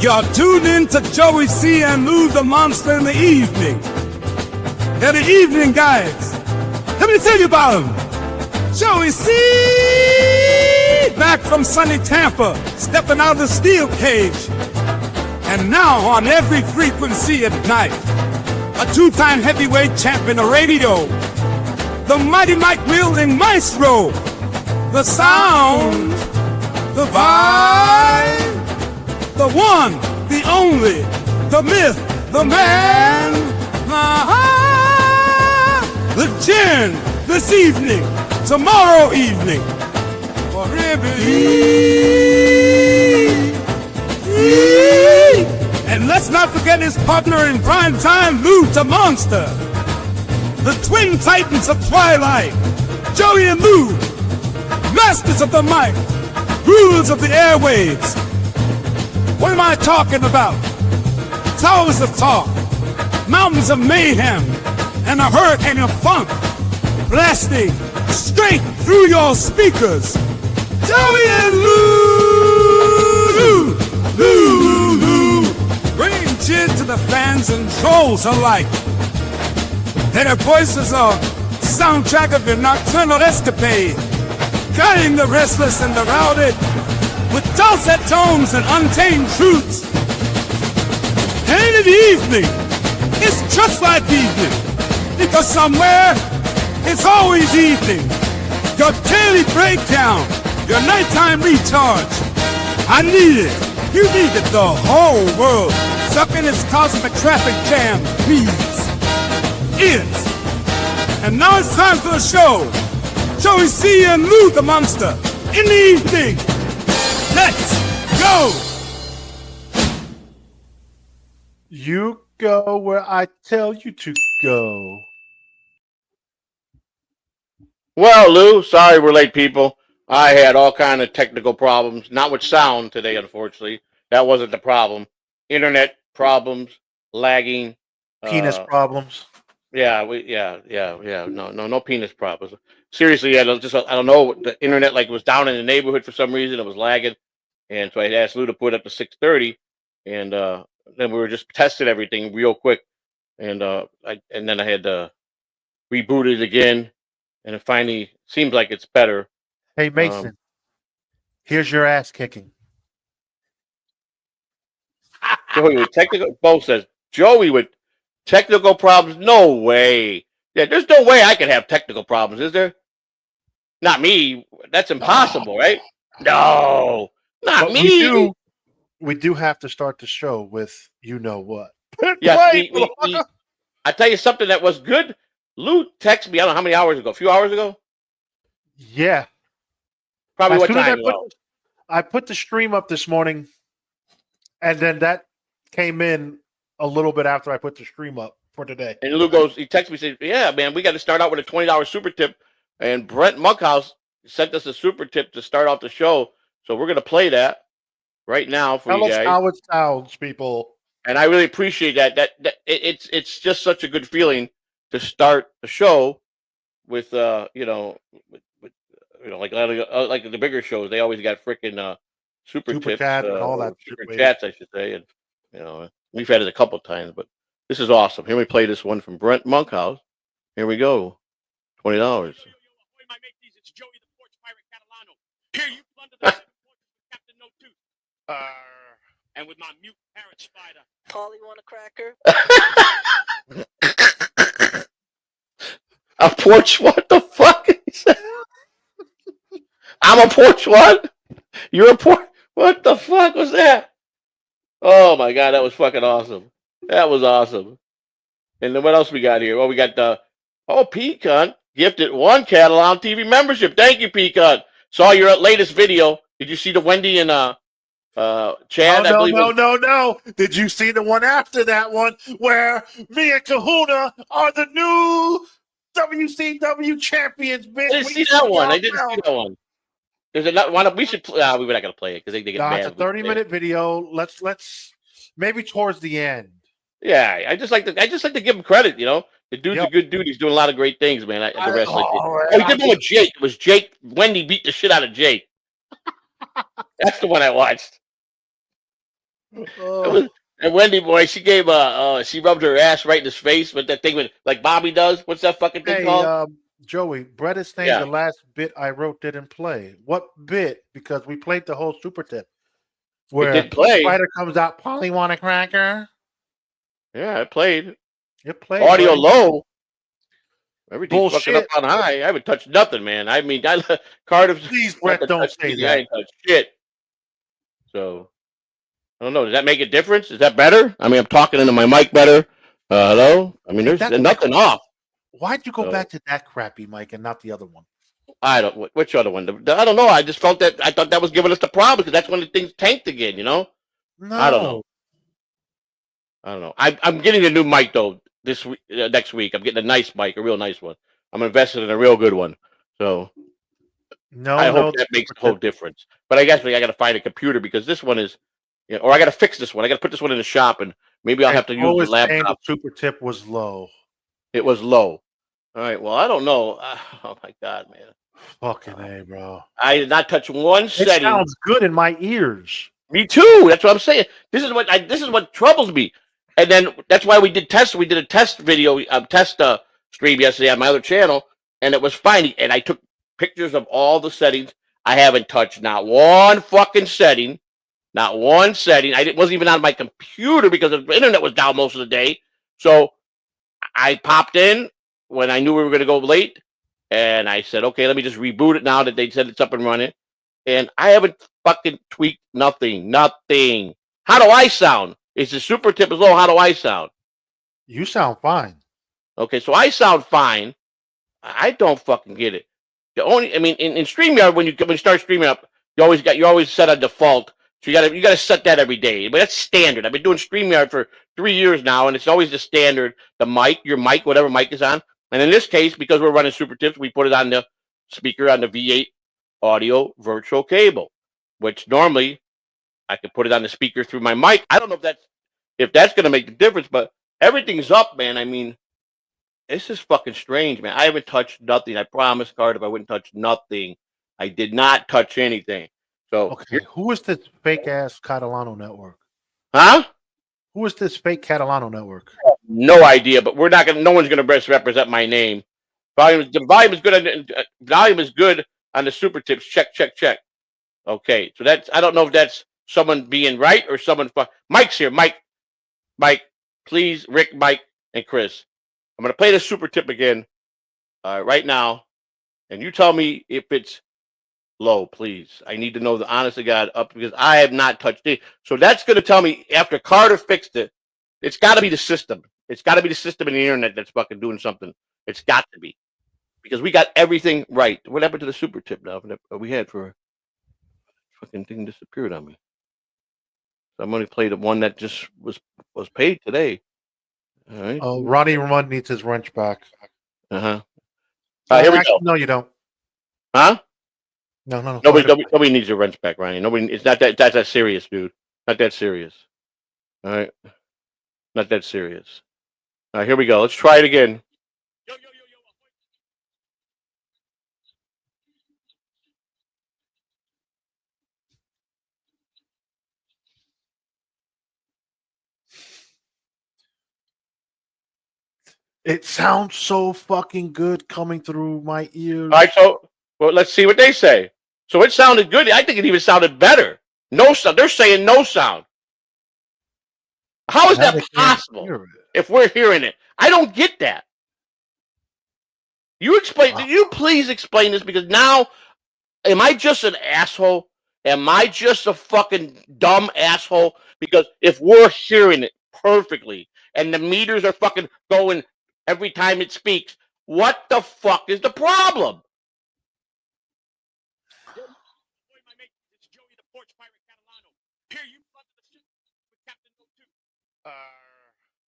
You're tuned in to Joey C and Lou the Monster in the evening. They're the evening guys. Let me tell you about them. Joey C, back from sunny Tampa, stepping out of the steel cage. And now on every frequency at night, a two-time heavyweight champion of radio, the mighty mic wielding maestro, the sound, the vibe, the one, the only, the myth, the man, the gin, this evening, tomorrow evening, forever. And let's not forget his partner in prime time, Lou the Monster. The twin titans of Twilight, Joey and Lou, masters of the mic, rulers of the airwaves. What am I talking about? Towers of talk, mountains of mayhem, and a hurricane of funk, blasting straight through your speakers. Joey and Lou, bringing cheer to the fans and trolls alike. Their voices are soundtrack of your nocturnal escapade, guiding the restless and the routed with dulcet tones and untamed truths. And in the evening, it's just like evening, because somewhere it's always evening. Your daily breakdown, your nighttime recharge. I need it. You need it. The whole world, stuck in its cosmic traffic jam, needs it. And now it's time for the show. Joey C and Lou the Monster in the evening. Let's go. You go where I tell you to go. Well, Lou, sorry we're late, people. I had all kind of technical problems, not with sound today, unfortunately. That wasn't the problem. Internet problems, lagging, Penis problems. Yeah, no penis problems. Seriously, I don't know. The internet was down in the neighborhood for some reason. It was lagging, and so I asked Lou to put it up to 6:30, and then we were just testing everything real quick, and then I had to reboot it again, and it finally seems like it's better. Hey Mason, here's your ass kicking. Joey with technical. Bo says Joey with technical problems. No way. Yeah, there's no way I could have technical problems, is there? Not me. That's impossible, right? No, not But me. We do have to start the show with you know what. Yes, I tell you something that was good. Lou texted me, I don't know how many hours ago, a few hours ago? Yeah. Probably As what soon as time? I put the stream up this morning, and then that came in a little bit after I put the stream up for today. And Lou goes, he texted me, said, yeah, man, we got to start out with a $20 super tip. And Brent Monkhouse sent us a super tip to start off the show. So we're going to play that right now for Tell you guys. us how it sounds, people. And I really appreciate that. It's just such a good feeling to start the show with like the bigger shows. They always got freaking super tips, chat and all that super chats, I should say. And we've had it a couple times, but this is awesome. Here we play this one from Brent Monkhouse. Here we go, $20. It's Joey the Porch Pirate Catalano. Here you plunder the Captain No Tooth. And with my mute parrot spider. Paulie want a cracker? A porch? What the fuck? I'm a porch what? You're a porch? What the fuck was that? Oh my god, that was fucking awesome. That was awesome. And then what else we got here? Well, we got Pecan gifted 1 Catalan TV membership. Thank you, Pecan. Saw your latest video. Did you see the Wendy and Chad? No. Did you see the one after that one where me and Kahuna are the new WCW champions? Bitch. I didn't see that one. There's another one. We should. We're not gonna play it because they get mad. It's a 30-minute video. Let's maybe towards the end. Yeah, I just like to give him credit. You know, the dude's a good dude. He's doing a lot of great things, man. The wrestling. He did one with Jake. It was Jake. Wendy beat the shit out of Jake. That's the one I watched. And Wendy boy, she gave she rubbed her ass right in his face with that thing with like Bobby does. What's that fucking thing Hey, called? Joey, Brett is saying Yeah. the last bit I wrote didn't play. What bit? Because we played the whole super tip where did play. Spider comes out. Polly want a cracker? Yeah, it played. It played. Audio buddy. low. Everything's fucking up Bullshit. on high. I haven't touched nothing, man. I mean, Cardiff. Please, Brett, don't say I that. ain't touched shit. So I don't know. Does that make a difference? Is that better? I mean, I'm talking into my mic better. Hello. I mean, there's nothing off. Why'd you go back to that crappy mic and not the other one? I don't. Which other one? I don't know. I just felt that. I thought that was giving us the problem because that's when the things tanked again. You know. No. I don't know. I'm getting a new mic though this week. Next week, I'm getting a nice mic, a real nice one. I'm invested in a real good one. So I hope that makes a whole difference. But I guess I got to find a computer because this one is, or I got to fix this one. I got to put this one in the shop, and maybe I'll have to use the laptop. The super tip was low. It was low. All right. Well, I don't know. Oh my God, man. Fucking A, bro. I did not touch one setting. It sounds good in my ears. Me too. That's what I'm saying. This is what troubles me. And then that's why we did tests. We did a test video, test stream yesterday on my other channel, and it was fine. And I took pictures of all the settings. I haven't touched not one fucking setting, not one setting. Wasn't even on my computer because the internet was down most of the day. So I popped in when I knew we were going to go late, and I said, okay, let me just reboot it now that they said it's up and running. And I haven't fucking tweaked nothing. How do I sound? Is the super tip is low? How do I sound? You sound fine. Okay, so I sound fine. I don't fucking get it. In StreamYard when you start streaming up, you're always set on default. So you gotta set that every day. But that's standard. I've been doing StreamYard for 3 years now, and it's always the standard. The mic, your mic, whatever mic is on. And in this case, because we're running super tips, we put it on the speaker on the V8 audio virtual cable, which normally I could put it on the speaker through my mic. I don't know if that's going to make the difference, but everything's up, man. I mean, this is fucking strange, man. I haven't touched nothing. I promised Cardiff I wouldn't touch nothing. I did not touch anything. So, okay, who is this fake ass Catalano network? Huh? Who is this fake Catalano network? No idea, but we're not gonna. No one's gonna represent my name. Volume is good. Volume is good on the super tips. Check. Okay, so I don't know if that's someone being right or someone. Mike's here. Mike, please, Rick, Mike, and Chris. I'm gonna play the super tip again, right now, and you tell me if it's low, please. I need to know the honest to God up because I have not touched it. So that's gonna tell me after Carter fixed it. It's got to be the system. It's got to be the system in the internet that's fucking doing something. It's got to be because we got everything right. What happened to the super tip now that we had for fucking thing disappeared on me? So I'm only played the one that just was paid today. All right. Oh, Ronnie Ramon needs his wrench back. Here we go. No, you don't. Huh? No. Nobody needs a wrench back, Ronnie. Nobody. It's not that serious, dude. Not that serious. All right. Not that serious. All right, here we go. Let's try it again. Yo. It sounds so fucking good coming through my ears. All right, so let's see what they say. So it sounded good. I think it even sounded better. No sound. They're saying no sound. How is that possible? If we're hearing it, I don't get that. You explain. Wow. You please explain this because now, am I just an asshole? Am I just a fucking dumb asshole? Because if we're hearing it perfectly and the meters are fucking going every time it speaks, what the fuck is the problem? It's Joey the Porch Pirate Catalano. Here you flooded the ship with Captain No 2.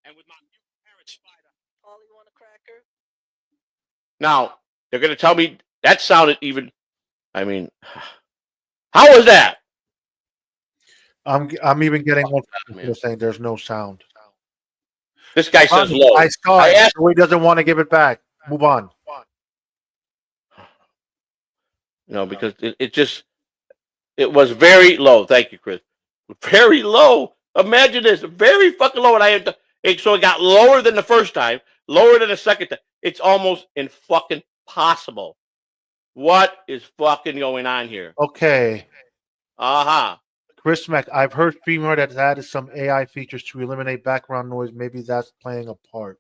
And with my new parent Spider. All you want a cracker? Now, they're going to tell me that sounded even. I mean, how was that? I'm even getting one people saying there's no sound. This guy says low. I saw it. So he doesn't want to give it back. Move on. No, because it was very low. Thank you, Chris. Very low. Imagine this, very fucking low, and so it got lower than the first time, lower than the second time. It's almost fucking possible. What is fucking going on here? Okay. Chris Mack, I've heard Streamyard has added some AI features to eliminate background noise. Maybe that's playing a part.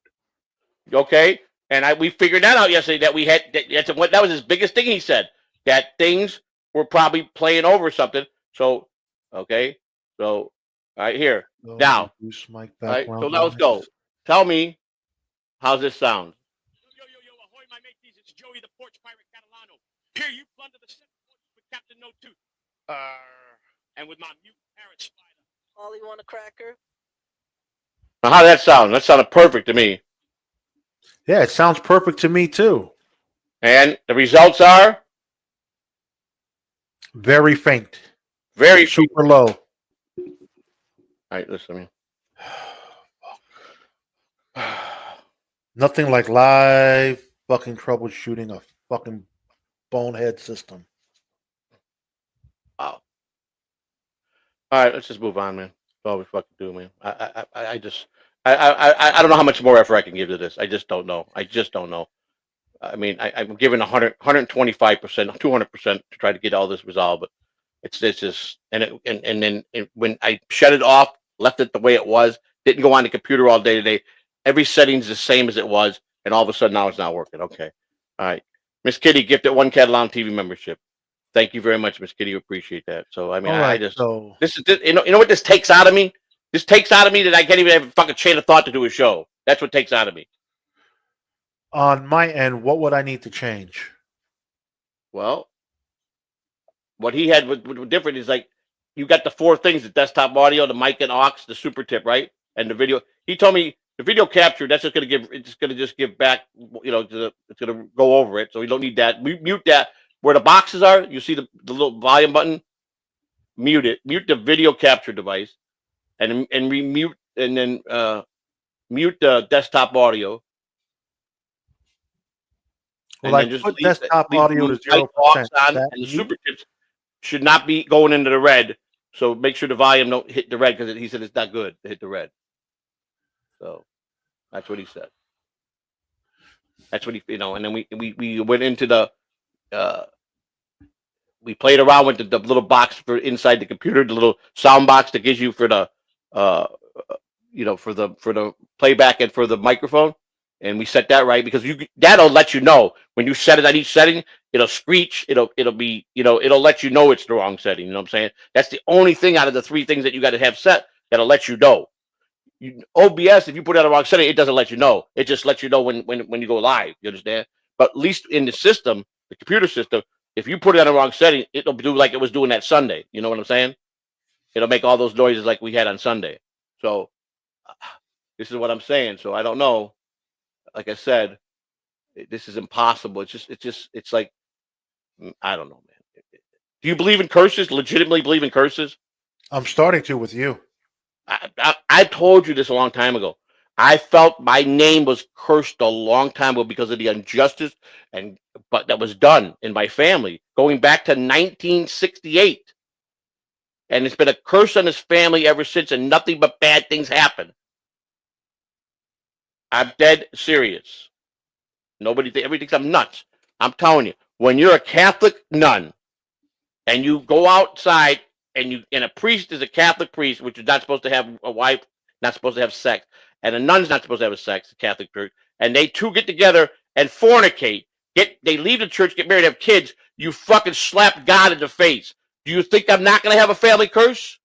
Okay, and we figured that out yesterday. That we had that was his biggest thing. He said that things were probably playing over something. So, okay, so right here now. All right, so now let's go. Tell me, how's this sound? Yo, ahoy, my mateys. It's Joey the Porch Pirate Catalano. Here you plunder the center with Captain No Tooth. And with my mute parrot Spider. Ollie want a cracker? Now, how'd that sound? That sounded perfect to me. Yeah, it sounds perfect to me too. And the results are very faint, very super low. All right, listen to me. Nothing like live fucking troubleshooting a fucking bonehead system. Wow. All right, let's just move on, man. That's all we fucking do, man. I don't know how much more effort I can give to this. I just don't know. I mean, I'm giving 125%, 200% to try to get all this resolved, but it's just, and then when I shut it off, left it the way it was, didn't go on the computer all day today, every setting's the same as it was, and all of a sudden now it's not working. Okay. All right. Miss Kitty gifted 1 Catalan TV membership. Thank you very much, Miss Kitty. Appreciate that. So I mean, right, this you know what this takes out of me? This takes out of me that I can't even have a fucking chain of thought to do a show. That's what takes out of me. On my end, what would I need to change? Well, what he had was different is like you got the 4 things: the desktop audio, the mic and aux, the super tip, right, and the video. He told me the video capture, that's just gonna just give back, you know, it's gonna go over it, so we don't need that. We mute that. Where the boxes are, you see the little volume button. Mute it. Mute the video capture device, and remute, and then mute the desktop audio. Well, I put desktop audio to 0%. And the super tips should not be going into the red. So make sure the volume don't hit the red, because he said it's not good to hit the red. So that's what he said. That's what he, you know. And then we went into the. We played around with the little box for inside the computer, the little sound box that gives you for the, you know, for the playback and for the microphone, and we set that right, because that'll let you know when you set it on each setting. It'll screech. It'll be, you know, it'll let you know it's the wrong setting. You know what I'm saying? That's the only thing out of the 3 things that you got to have set that'll let you know. OBS, if you put it on the wrong setting, it doesn't let you know. It just lets you know when you go live. You understand? But at least in the system, the computer system, if you put it on the wrong setting, it'll do like it was doing that Sunday. You know what I'm saying? It'll make all those noises like we had on Sunday. So this is what I'm saying. So I don't know. Like I said, this is impossible. It's like, I don't know, man. Do you believe in curses? Legitimately believe in curses? I'm starting to with you. I told you this a long time ago. I felt my name was cursed a long time ago because of the injustice but that was done in my family going back to 1968. And it's been a curse on his family ever since, and nothing but bad things happen. I'm dead serious. Everybody thinks I'm nuts. I'm telling you, when you're a Catholic nun and you go outside and a priest is a Catholic priest, which is not supposed to have a wife, not supposed to have sex, and a nun's not supposed to have sex, the Catholic Church, and they two get together and fornicate, they leave the church, get married, have kids, you fucking slap God in the face. Do you think I'm not going to have a family curse?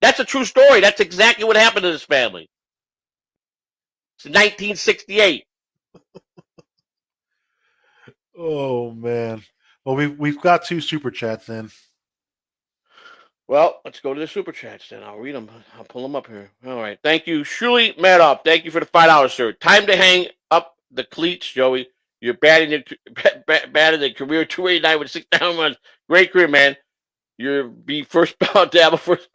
That's a true story. That's exactly what happened to this family. It's 1968. Oh, man. Well, we've got 2 super chats then. Well, let's go to the super chats then. I'll read them. I'll pull them up here. All right. Thank you, Shuli Madoff. Thank you for the $5, sir. Time to hang up the cleats, Joey. You're bad in the career 289 with 6 down runs. Great career, man. You're be first ballot dabble first.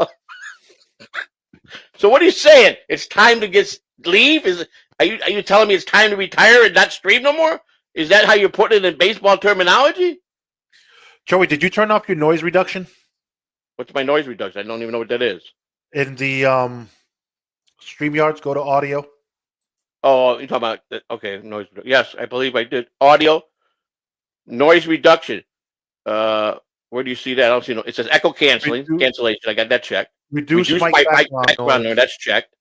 So what are you saying? It's time to leave? Are you telling me it's time to retire and not stream no more? Is that how you're putting it in baseball terminology? Joey, did you turn off your noise reduction? What's my noise reduction? I don't even know what that is. In the StreamYards, go to audio. Oh, you're talking about okay, noise. Yes, I believe I did. Audio, noise reduction. Where do you see that? I don't see no. It says echo cancellation. I got that checked. Reduce Reduce mic my background background noise. noise. That's checked.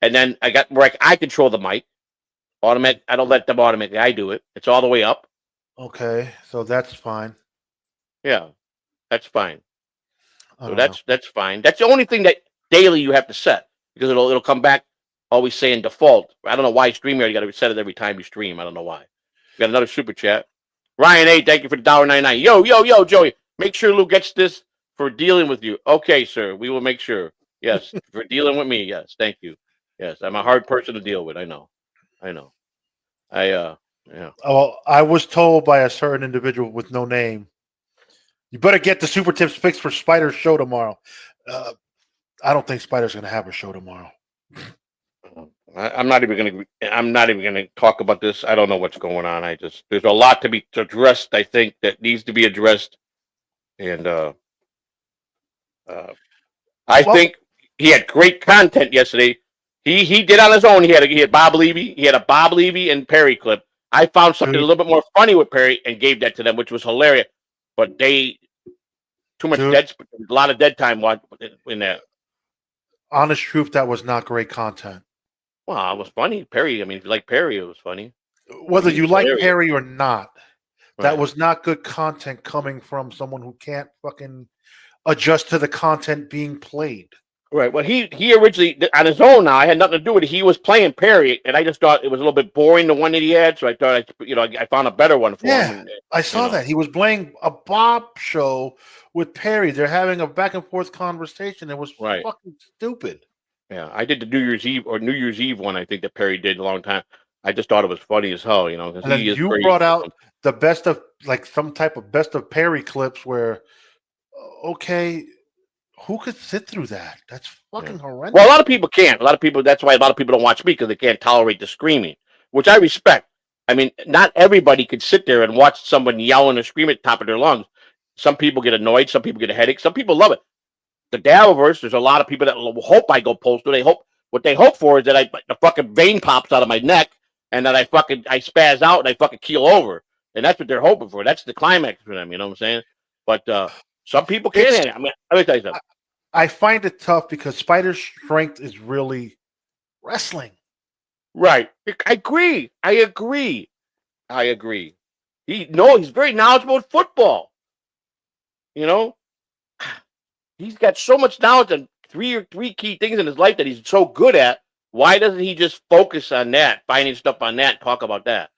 And then I got where I control the mic. Automatic. I don't let them automatically. I do it. It's all the way up. Okay, so that's fine. Yeah, that's fine. I So don't know. that's fine. That's the only thing that daily you have to set because it'll come back always saying default. I don't know why Streamyard you got to set it every time you stream. I don't know why. We got another super chat. Ryan A, thank you for the $1.99. Yo, Joey. Make sure Lou gets this for dealing with you. Okay, sir. We will make sure. Yes, for dealing with me. Yes, thank you. Yes, I'm a hard person to deal with. I know. Yeah. Well, I was told by a certain individual with no name, you better get the super tips fixed for Spider's show tomorrow. I don't think Spider's going to have a show tomorrow. I'm not even gonna talk about this. I don't know what's going on. There's a lot to be addressed. I think that needs to be addressed, and I think he had great content yesterday. He did on his own. He had Bob Levy. He had a Bob Levy and Perry clip. I found something a little bit more funny with Perry and gave that to them, which was hilarious. But they too much a lot of dead time in that. Honest truth, that was not great content. Well, it was funny. Perry, I mean, if you like Perry, it was funny. Whether you like Perry or not, that Right. was not good content coming from someone who can't fucking adjust to the content being played. Right. Well, he originally on his own. Now I had nothing to do with it. He was playing Perry, and I just thought it was a little bit boring the one that he had. So I thought I found a better one for him. And, I saw that he was playing a Bob show with Perry. They're having a back and forth conversation. It was fucking stupid. Yeah, I did the New Year's Eve one. I think that Perry did a long time. I just thought it was funny as hell, And then you brought out the best of some type of best of Perry clips where, okay, who could sit through that? That's fucking horrendous. Well, a lot of people can't. That's why a lot of people don't watch me because they can't tolerate the screaming, which I respect. I mean, not everybody could sit there and watch someone yell and scream at the top of their lungs. Some people get annoyed. Some people get a headache. Some people love it. The Dabbleverse, there's a lot of people that hope I go postal. What they hope for is that the fucking vein pops out of my neck and that I spaz out and I fucking keel over. And that's what they're hoping for. That's the climax for them, you know what I'm saying? But some people can't. I mean, let me tell you something. I find it tough because Spider's strength is really wrestling. Right. I agree. He's very knowledgeable in football. He's got so much knowledge on three key things in his life that he's so good at. Why doesn't he just focus on that, finding stuff on that, and talk about that?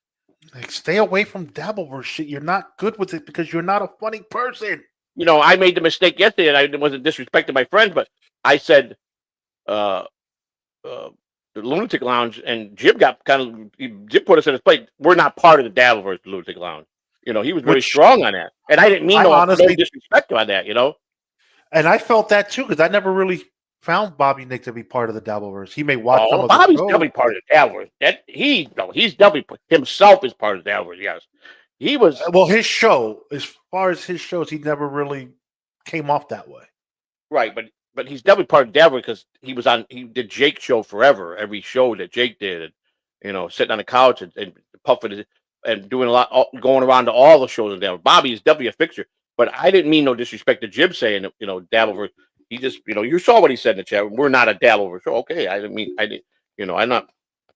Like, stay away from Dabbleverse shit. You're not good with it because you're not a funny person. I made the mistake yesterday, and I wasn't disrespecting my friends, but I said, the Lunatic Lounge, and Jim put us in his place. We're not part of the Dabbleverse, the Lunatic Lounge. He was very strong on that, and I didn't mean no disrespect on that, And I felt that too because I never really found Bobby Nick to be part of the Dabbleverse. He may watch some of Bobby's definitely part of the Dabbleverse. He's definitely himself is part of the Dabbleverse. Yes, he was. Well, his show, as far as his shows, he never really came off that way. Right, but he's definitely part of the Dabbleverse because he did Jake's show forever. Every show that Jake did, and sitting on the couch and puffing and doing a lot, going around to all the shows in Dabbleverse. Bobby is definitely a fixture. But I didn't mean no disrespect to Jim saying, Dabbleverse. He just, you saw what he said in the chat. We're not a Dabbleverse. So, okay, I'm not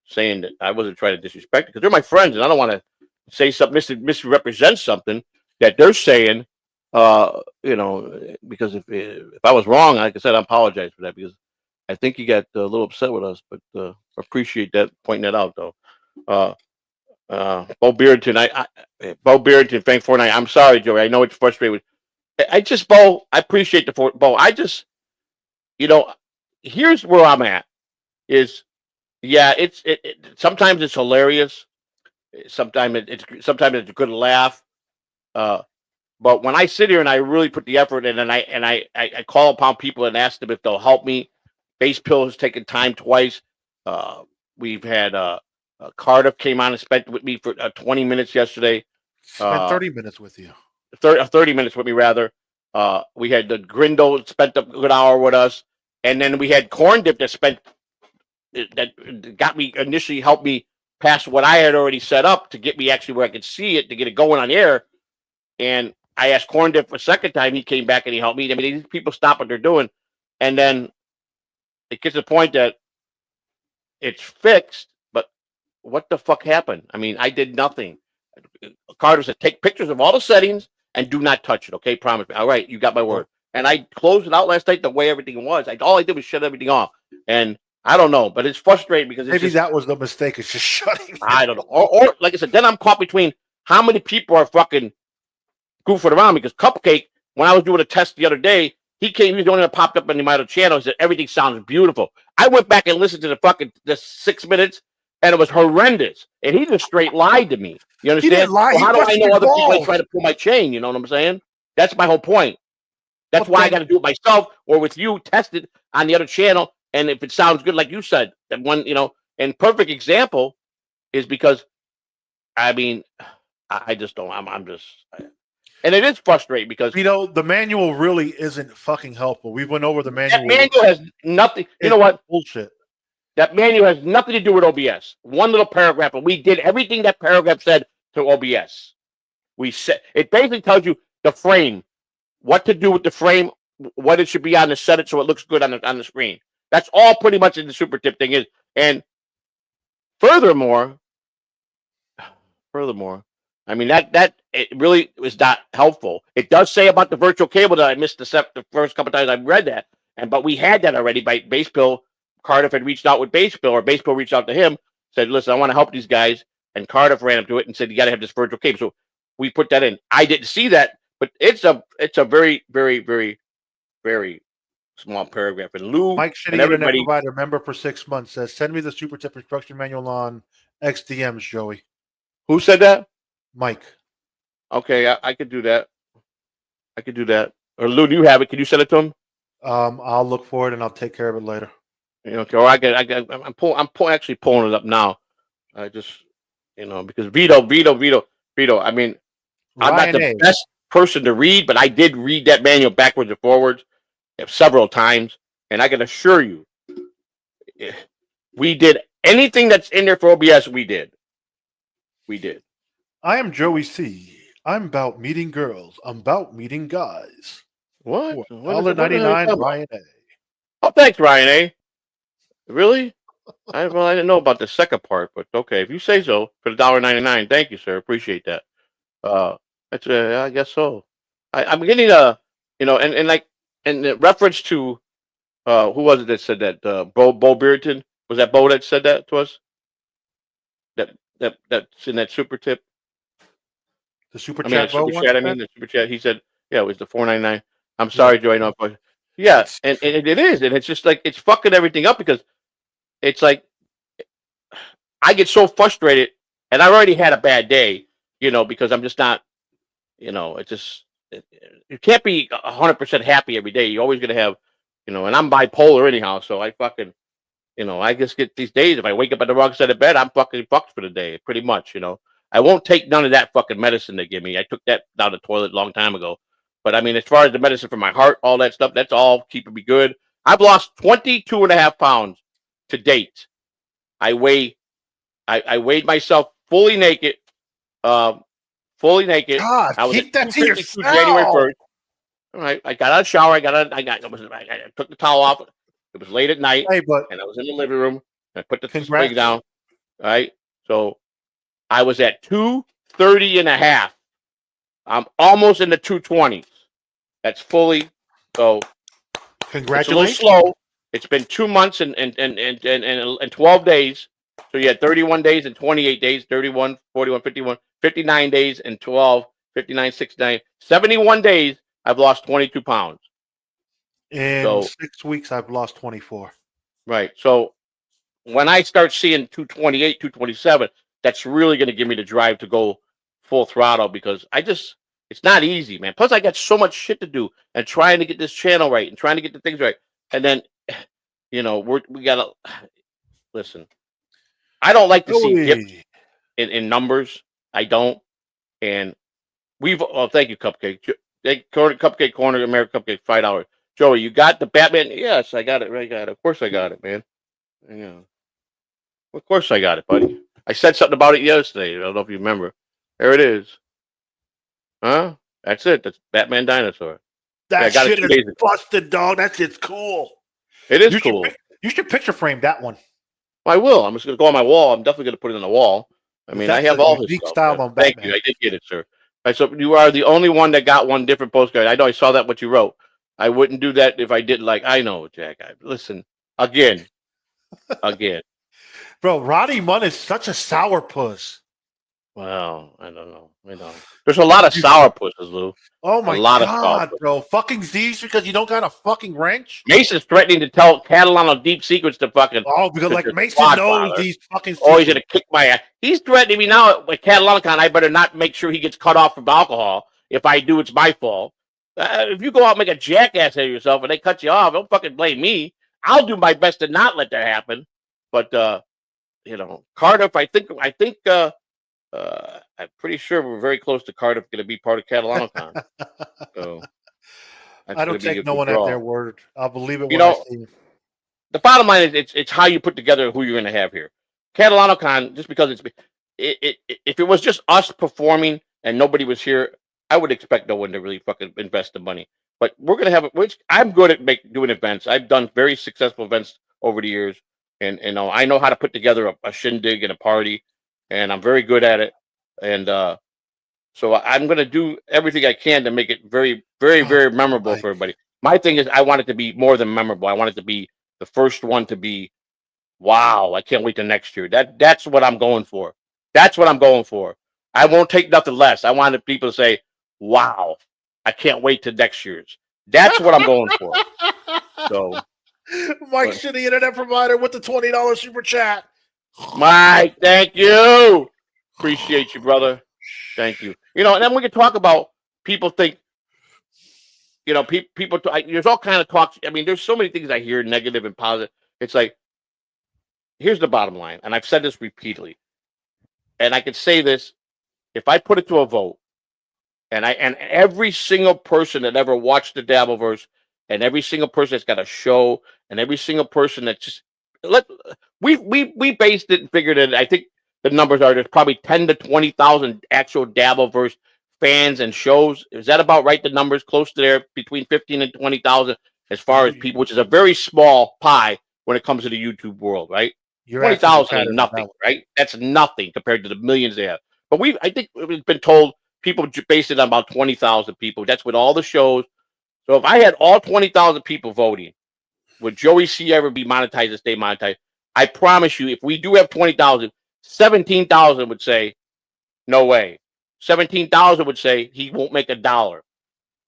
saying that I wasn't trying to disrespect it because they're my friends and I don't want to say something, misrepresent something that they're saying, because if I was wrong, like I said, I apologize for that because I think he got a little upset with us, but appreciate that, pointing that out though. Bo Beardton, Bo Beardton, Frank Fortnite. I'm sorry, Joey. I know it's frustrating. Bo, I appreciate Bo. Here's where I'm at. Sometimes it's hilarious. Sometimes it's a good laugh. But when I sit here and I really put the effort in, and I call upon people and ask them if they'll help me. Base Pill has taken time twice. We've had Cardiff came on and spent with me for 20 minutes yesterday. Spent 30 minutes with you. 30 minutes with me, rather. We had the Grindo spent a good hour with us. And then we had Corn Dip that got me initially helped me past what I had already set up to get me actually where I could see it to get it going on air. And I asked Corn Dip for a second time. He came back and he helped me. I mean, these people stop what they're doing. And then it gets to the point that it's fixed, but what the fuck happened? I mean, I did nothing. Carter said, take pictures of all the settings and do not touch it. Okay, promise me. All right, you got my word. And I closed it out last night the way everything was. All I did was shut everything off. And I don't know, but it's frustrating because maybe that was the mistake. It's just shutting. I don't know. Or like I said, then I'm caught between how many people are fucking goofing around because Cupcake, when I was doing a test the other day, he was the only one that popped up on the other channel. He said everything sounds beautiful. I went back and listened to the 6 minutes, and it was horrendous. And he just straight lied to me. You understand? He didn't lie. Well, how do I know other people ain't trying to pull my chain? You know what I'm saying? That's my whole point. That's why I got to do it myself or with you, test it on the other channel. And if it sounds good, like you said, that one, and perfect example is because, I mean, I just don't. And it is frustrating because the manual really isn't fucking helpful. We went over the manual. That manual has nothing. You know what? Bullshit. That manual has nothing to do with OBS. One little paragraph, and we did everything that paragraph said to OBS. We said it basically tells you the frame, what to do with the frame, what it should be on to set it so it looks good on the screen. That's all pretty much in the super tip thing is. And furthermore, I mean that it really was not helpful. It does say about the virtual cable that I missed the first couple times I read that, but we had that already by Base Bill. Cardiff had reached out with Base Bill, or Base Bill reached out to him, said, "Listen, I want to help these guys," and Cardiff ran up to it and said, "You got to have this virtual cable." So we put that in. I didn't see that, but it's a very, very, very, very small paragraph. And Lou Mike Shitty, and everybody provider member for 6 months, says, "Send me the super tip instruction manual on XDMs, Joey." Who said that? Mike. Okay, I could do that. Or Lou, do you have it? Can you send it to him? I'll look for it and I'll take care of it later. Okay, or I'm actually pulling it up now. I just, because Vito. I mean, I'm not the best person to read, but I did read that manual backwards and forwards several times, and I can assure you, we did anything that's in there for OBS. We did. I am Joey C. I'm about meeting girls. I'm about meeting guys. What? $1.99, Ryan A. Oh, thanks, Ryan A. Really? I didn't know about the second part, but okay, if you say so, for the $1.99, thank you, sir. Appreciate that. That's I guess so. I'm getting in reference to who was it that said that? Bo Beerton, was that Bo that said that to us? That's in that super tip. The super chat. The super chat. He said, "Yeah, it was the $4.99." I'm sorry, Joey. No, yeah, and it is, and it's just like it's fucking everything up because it's like I get so frustrated, and I already had a bad day, because I'm just not, it's just you can't be 100% happy every day. You're always gonna have, and I'm bipolar anyhow, so I fucking, I just get these days. If I wake up at the wrong side of bed, I'm fucking fucked for the day, pretty much, I won't take none of that fucking medicine they give me. I took that down the toilet a long time ago. But I mean, as far as the medicine for my heart, all that stuff, that's all keeping me good. I've lost 22.5 pounds to date. I weighed myself fully naked. God, I was keep that to yourself. January 1st. All right. I got out of the shower. I took the towel off. It was late at night. And I was in the living room. And I put the spring down. All right. So I was at 230.5. I'm almost in the 220s. That's fully. So congratulations. It's a little slow. It's been 2 months and 12 days. So you had 31 days and 28 days, 31, 41, 51, 59 days and 12, 59, 69, 71 days. I've lost 22 pounds. In 6 weeks, I've lost 24. Right. So when I start seeing 228, 227, that's really going to give me the drive to go full throttle because it's not easy, man. Plus, I got so much shit to do and trying to get this channel right and trying to get the things right. And then, we got to listen. I don't like to see dips in numbers. I don't. And thank you, Cupcake. Cupcake Corner, American Cupcake, $5. Joey, you got the Batman? Yes, I got it. I got it. Of course I got it, man. Yeah. Of course I got it, buddy. I said something about it yesterday. I don't know if you remember. There it is. Huh? That's it. That's Batman Dinosaur. That I got it shit 2 is days ago. busted, dog. That shit's cool. It is You should cool. You should picture frame that one. I will. I'm just going to go on my wall. I'm definitely going to put it on the wall. I mean, I That's have a all his unique stuff. style Man. on Thank Batman. you. I did get it, sir. All right, so you are the only one that got one different postcard. I know I saw that what you wrote. I wouldn't do that if I didn't like. I know, Jack. Listen again. Bro, Roddy Munn is such a sourpuss. Well, I don't know. There's a lot of sourpusses, Lou. Oh my A lot of god, sourpuss. bro. Fucking Z's because you don't got a fucking wrench? Mason's threatening to tell Catalano deep secrets to fucking. Oh, because to like the Mason Godfather. knows these fucking Oh, he's secrets. gonna kick my ass. He's threatening me now with Catalano. I better not make sure he gets cut off from alcohol. If I do, it's my fault. If you go out and make a jackass out of yourself and they cut you off, don't fucking blame me. I'll do my best to not let that happen. But Cardiff. I think. I'm pretty sure we're very close to Cardiff going to be part of CatalanoCon. So I don't take no one at their word. I'll believe it when I see it. The bottom line is it's how you put together who you're going to have here. CatalanoCon, just because if it was just us performing and nobody was here, I would expect no one to really fucking invest the money. But we're going to have it. Which I'm good at doing events. I've done very successful events over the years, and I know how to put together a shindig and a party, and I'm very good at it. And so I'm going to do everything I can to make it very, very, very memorable for everybody. My thing is I want it to be more than memorable. I want it to be the first one to be, wow, I can't wait till next year. That's what I'm going for. That's what I'm going for. I won't take nothing less. I wanted people to say, wow, I can't wait till next year's. That's what I'm going for. So, Mike Shitty, internet provider, with the $20 super chat. Mike, thank you. Appreciate you, brother. Thank you. And then we can talk about people think, people. There's all kind of talks. I mean, there's so many things I hear, negative and positive. It's like, here's the bottom line, and I've said this repeatedly, and I can say this: if I put it to a vote, and every single person that ever watched the Dabbleverse, and every single person that's got a show, and every single person that just we based it and figured it. I think the numbers are there's probably 10 to 20,000 actual Dabbleverse fans and shows. Is that about right? The numbers close to there, between 15 and 20,000 as far as people, which is a very small pie when it comes to the YouTube world, right? 20,000 ain't nothing, right? That's nothing compared to the millions they have. But I think we've been told people base it on about 20,000 people. That's with all the shows. So if I had all 20,000 people voting, would Joey C ever be monetized and stay monetized? I promise you, if we do have 20,000, 17,000 would say, no way. 17,000 would say he won't make $1.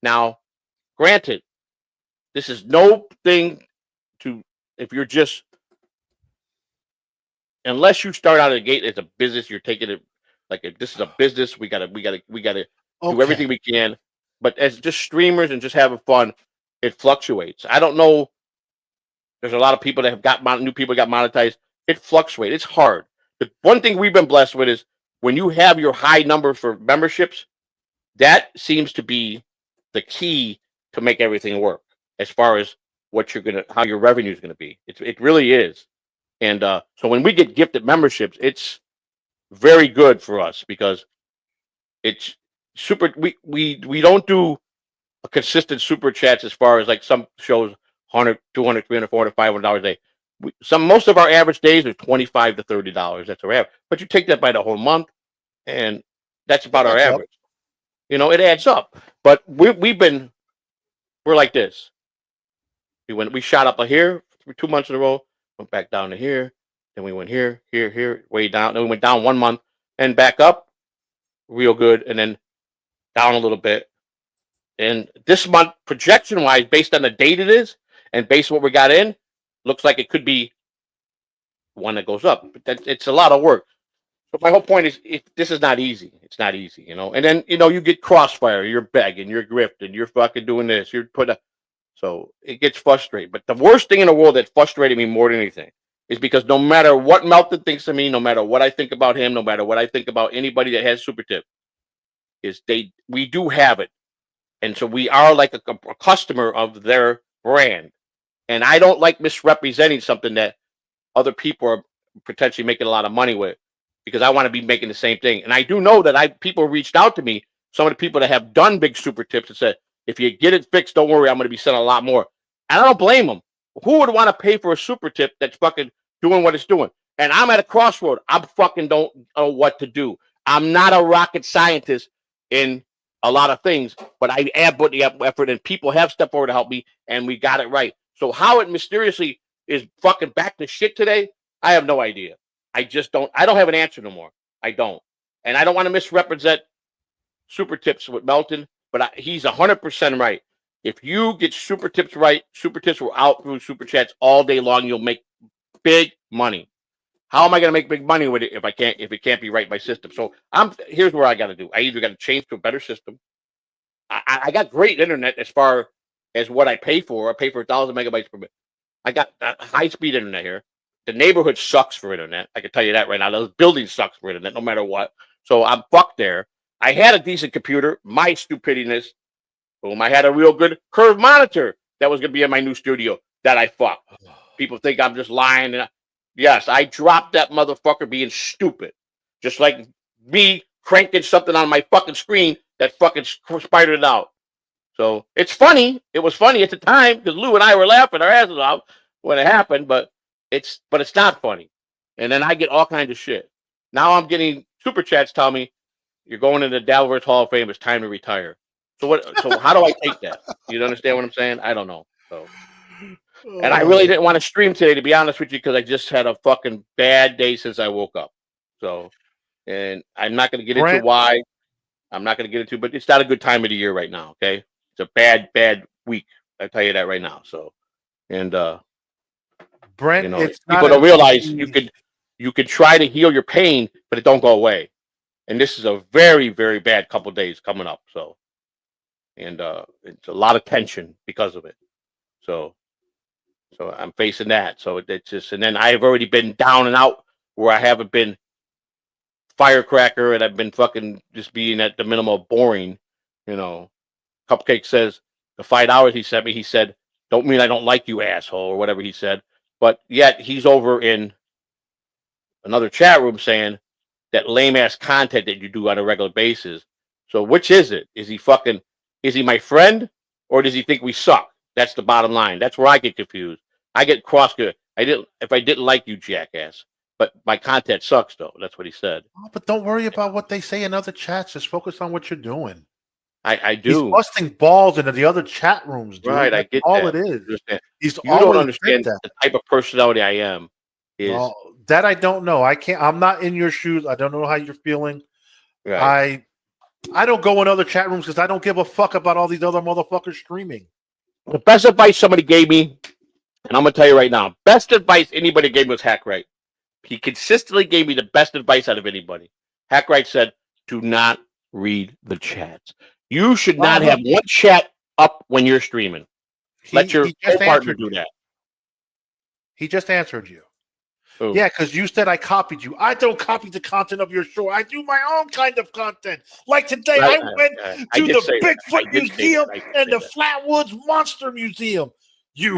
Now, granted, this is no thing to, if you're just, unless you start out of the gate as a business, you're taking it like this is a business. We gotta do everything we can. But as just streamers and just having fun, it fluctuates. I don't know. There's a lot of people that have got new people got monetized. It fluctuates. It's hard. The one thing we've been blessed with is when you have your high number for memberships, that seems to be the key to make everything work as far as how your revenue is gonna be. It really is. And so when we get gifted memberships, it's very good for us because it's super. We don't do a consistent super chats as far as like some shows, 100, 200, 300, 400, $500 a day. Most of our average days are $25 to $30. That's our average. But you take that by the whole month, and that's about our average. It adds up. But we're like this. We shot up here for 2 months in a row, went back down to here, then we went here, way down. Then we went down 1 month and back up real good, and then down a little bit. And this month, projection-wise, based on the date it is, and based on what we got in, looks like it could be one that goes up. But it's a lot of work. But my whole point is, this is not easy. It's not easy, And then, you get crossfire. You're begging. You're grifting. You're fucking doing this. So it gets frustrating. But the worst thing in the world that frustrated me more than anything is because no matter what Melton thinks of me, no matter what I think about him, no matter what I think about anybody that has Super Tip, we do have it. And so we are like a customer of their brand. And I don't like misrepresenting something that other people are potentially making a lot of money with, because I want to be making the same thing. And I do know that people reached out to me, some of the people that have done big super tips, and said, if you get it fixed, don't worry, I'm going to be sending a lot more. And I don't blame them. Who would want to pay for a super tip that's fucking doing what it's doing? And I'm at a crossroad. I fucking don't know what to do. I'm not a rocket scientist in a lot of things, but I have put the effort, and people have stepped forward to help me, and we got it right. So how it mysteriously is fucking back to shit today, I have no idea. I don't have an answer no more. I don't. And I don't want to misrepresent super tips with Melton, but he's 100% right. If you get super tips right, super tips will out through super chats all day long. You'll make big money. How am I going to make big money with it if it can't be right by system? So here's where I got to do. I either got to change to a better system. I got great internet as far as what I pay for. I pay for 1,000 megabytes per minute. I got high speed internet here. The neighborhood sucks for internet. I can tell you that right now. The building sucks for internet, no matter what. So I'm fucked there. I had a decent computer. My stupidness. Boom. I had a real good curved monitor that was going to be in my new studio that I fucked. People think I'm just lying. Yes, I dropped that motherfucker being stupid. Just like me cranking something on my fucking screen that fucking spidered out. So it's funny. It was funny at the time because Lou and I were laughing our asses off when it happened, but it's not funny. And then I get all kinds of shit. Now I'm getting super chats telling me you're going into the Dallas Hall of Fame. It's time to retire. So how do I take that? You understand what I'm saying? I don't know. So, and I really didn't want to stream today, to be honest with you, because I just had a fucking bad day since I woke up. So, and I'm not going to get into why. I'm not going to get into, but it's not a good time of the year right now. Okay, it's a bad week. I tell you that right now. So, and Brent, people don't realize you could try to heal your pain, but it don't go away. And this is a very, very bad couple of days coming up. So, and it's a lot of tension because of it. So I'm facing that. So it's just, and then I've already been down and out where I haven't been firecracker, and I've been fucking just being at the minimum boring. Cupcake says the $5 he sent me, he said, don't mean I don't like you, asshole, or whatever he said. But yet he's over in another chat room saying that lame ass content that you do on a regular basis. So which is it? Is he my friend, or does he think we suck? That's the bottom line. That's where I get confused. I get cross-good. If I didn't like you, jackass. But my content sucks, though. That's what he said. Oh, but don't worry about what they say in other chats. Just focus on what you're doing. I do. He's busting balls into the other chat rooms, dude. Right, I get all that. it is. You don't understand the type of personality I am. That I don't know. I'm not in your shoes. I don't know how you're feeling. Right. I don't go in other chat rooms because I don't give a fuck about all these other motherfuckers streaming. The best advice somebody gave me, and I'm going to tell you right now, best advice anybody gave me was Hackwright. He consistently gave me the best advice out of anybody. Hackwright said, do not read the chats. You should not have one chat up when you're streaming. Let your partner do that. He just answered you. Ooh. Yeah, because you said I copied you. I don't copy the content of your show. I do my own kind of content. Like today, I went to the Bigfoot Museum and the Flatwoods Monster Museum. You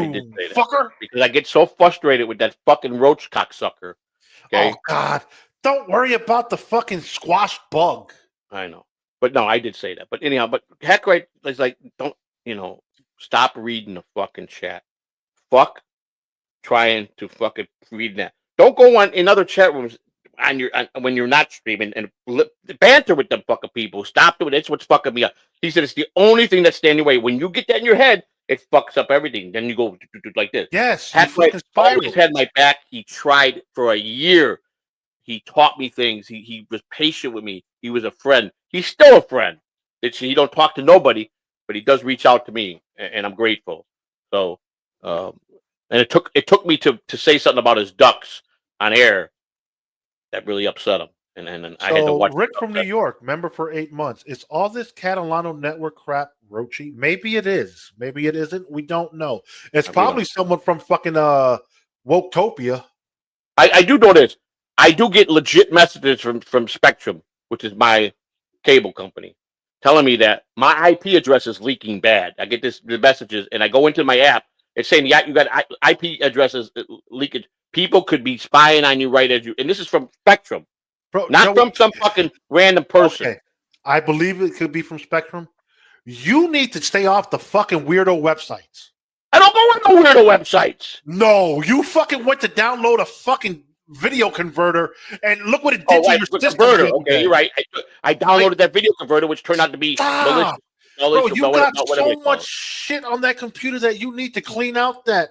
fucker. Because I get so frustrated with that fucking roach cocksucker. Okay? Oh, God. Don't worry about the fucking squash bug. I know. But no, I did say that. But anyhow, Hackwright is like, don't, stop reading the fucking chat. Fuck trying to fucking read that. Don't go in other chat rooms when you're not streaming and banter with them fucking people. Stop doing it. That's what's fucking me up. He said it's the only thing that's standing in your way. When you get that in your head, it fucks up everything. Then you go like this. Yes. Hackwright always had my back. He tried for a year. He taught me things. He was patient with me. He was a friend. He's still a friend. He don't talk to nobody, but he does reach out to me, and I'm grateful. So, and it took me to say something about his ducks on air that really upset him, and I had to watch. Rick from New York, member for 8 months. Is all this Catalano network crap Roachy? Maybe it is. Maybe it isn't. We don't know. It's probably someone from fucking Woketopia. I do know this. I do get legit messages from Spectrum, which is my cable company, telling me that my IP address is leaking bad. I get the messages, and I go into my app, It's saying you got IP addresses leakage. People could be spying on you right as you. And this is from Spectrum, Bro, not from some fucking random person. Okay. I believe it could be from Spectrum. You need to stay off the fucking weirdo websites. I don't go on the weirdo websites. No, you fucking went to download a fucking video converter, and look what it did to your system. Converter. Okay, you're right. I downloaded that video converter, which turned out to be malicious. Bro, you got so much shit on that computer that you need to clean out. That,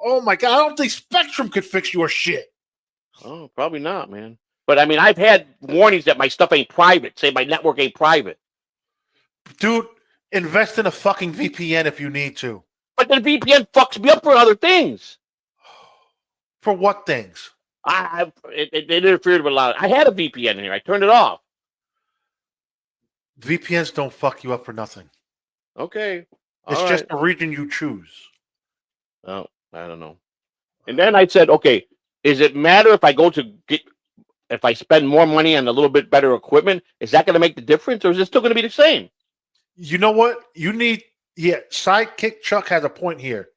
oh my god, I don't think Spectrum could fix your shit. Oh, probably not, man. But I mean, I've had warnings that my stuff ain't private. Say my network ain't private. Dude, invest in a fucking VPN if you need to. But the VPN fucks me up for other things. For what things? It interfered with a lot. I had a VPN in here. I turned it off. VPNs don't fuck you up for nothing. Okay. It's just a region you choose. Oh, I don't know. And then I said, okay, does it matter if I go to if I spend more money on a little bit better equipment? Is that going to make the difference, or is it still going to be the same? You know what? You need, Sidekick Chuck has a point here.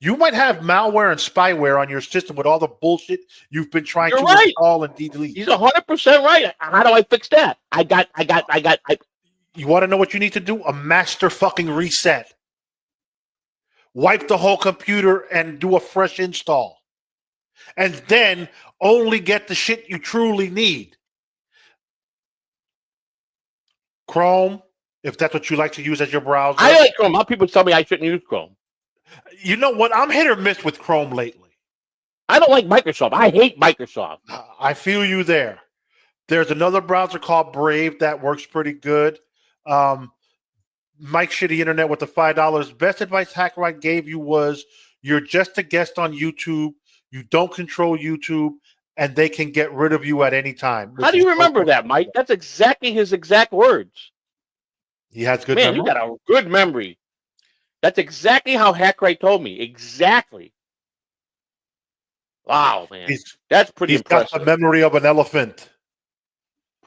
You might have malware and spyware on your system with all the bullshit you've been trying to install and delete. He's 100% right. How do I fix that? You want to know what you need to do? A master fucking reset. Wipe the whole computer and do a fresh install. And then only get the shit you truly need. Chrome, if that's what you like to use as your browser. I like Chrome. How people tell me I shouldn't use Chrome. You know what? I'm hit or miss with Chrome lately. I don't like Microsoft. I hate Microsoft. I feel you there. There's another browser called Brave that works pretty good. Mike Shitty Internet with the $5. Best advice HackRight gave you was you're just a guest on YouTube. You don't control YouTube, and they can get rid of you at any time. How do you remember that, Mike? That's exactly his exact words. He has good memory. Man, you got a good memory. That's exactly how HackRight told me. Exactly. Wow, man. That's pretty impressive. Got the memory of an elephant.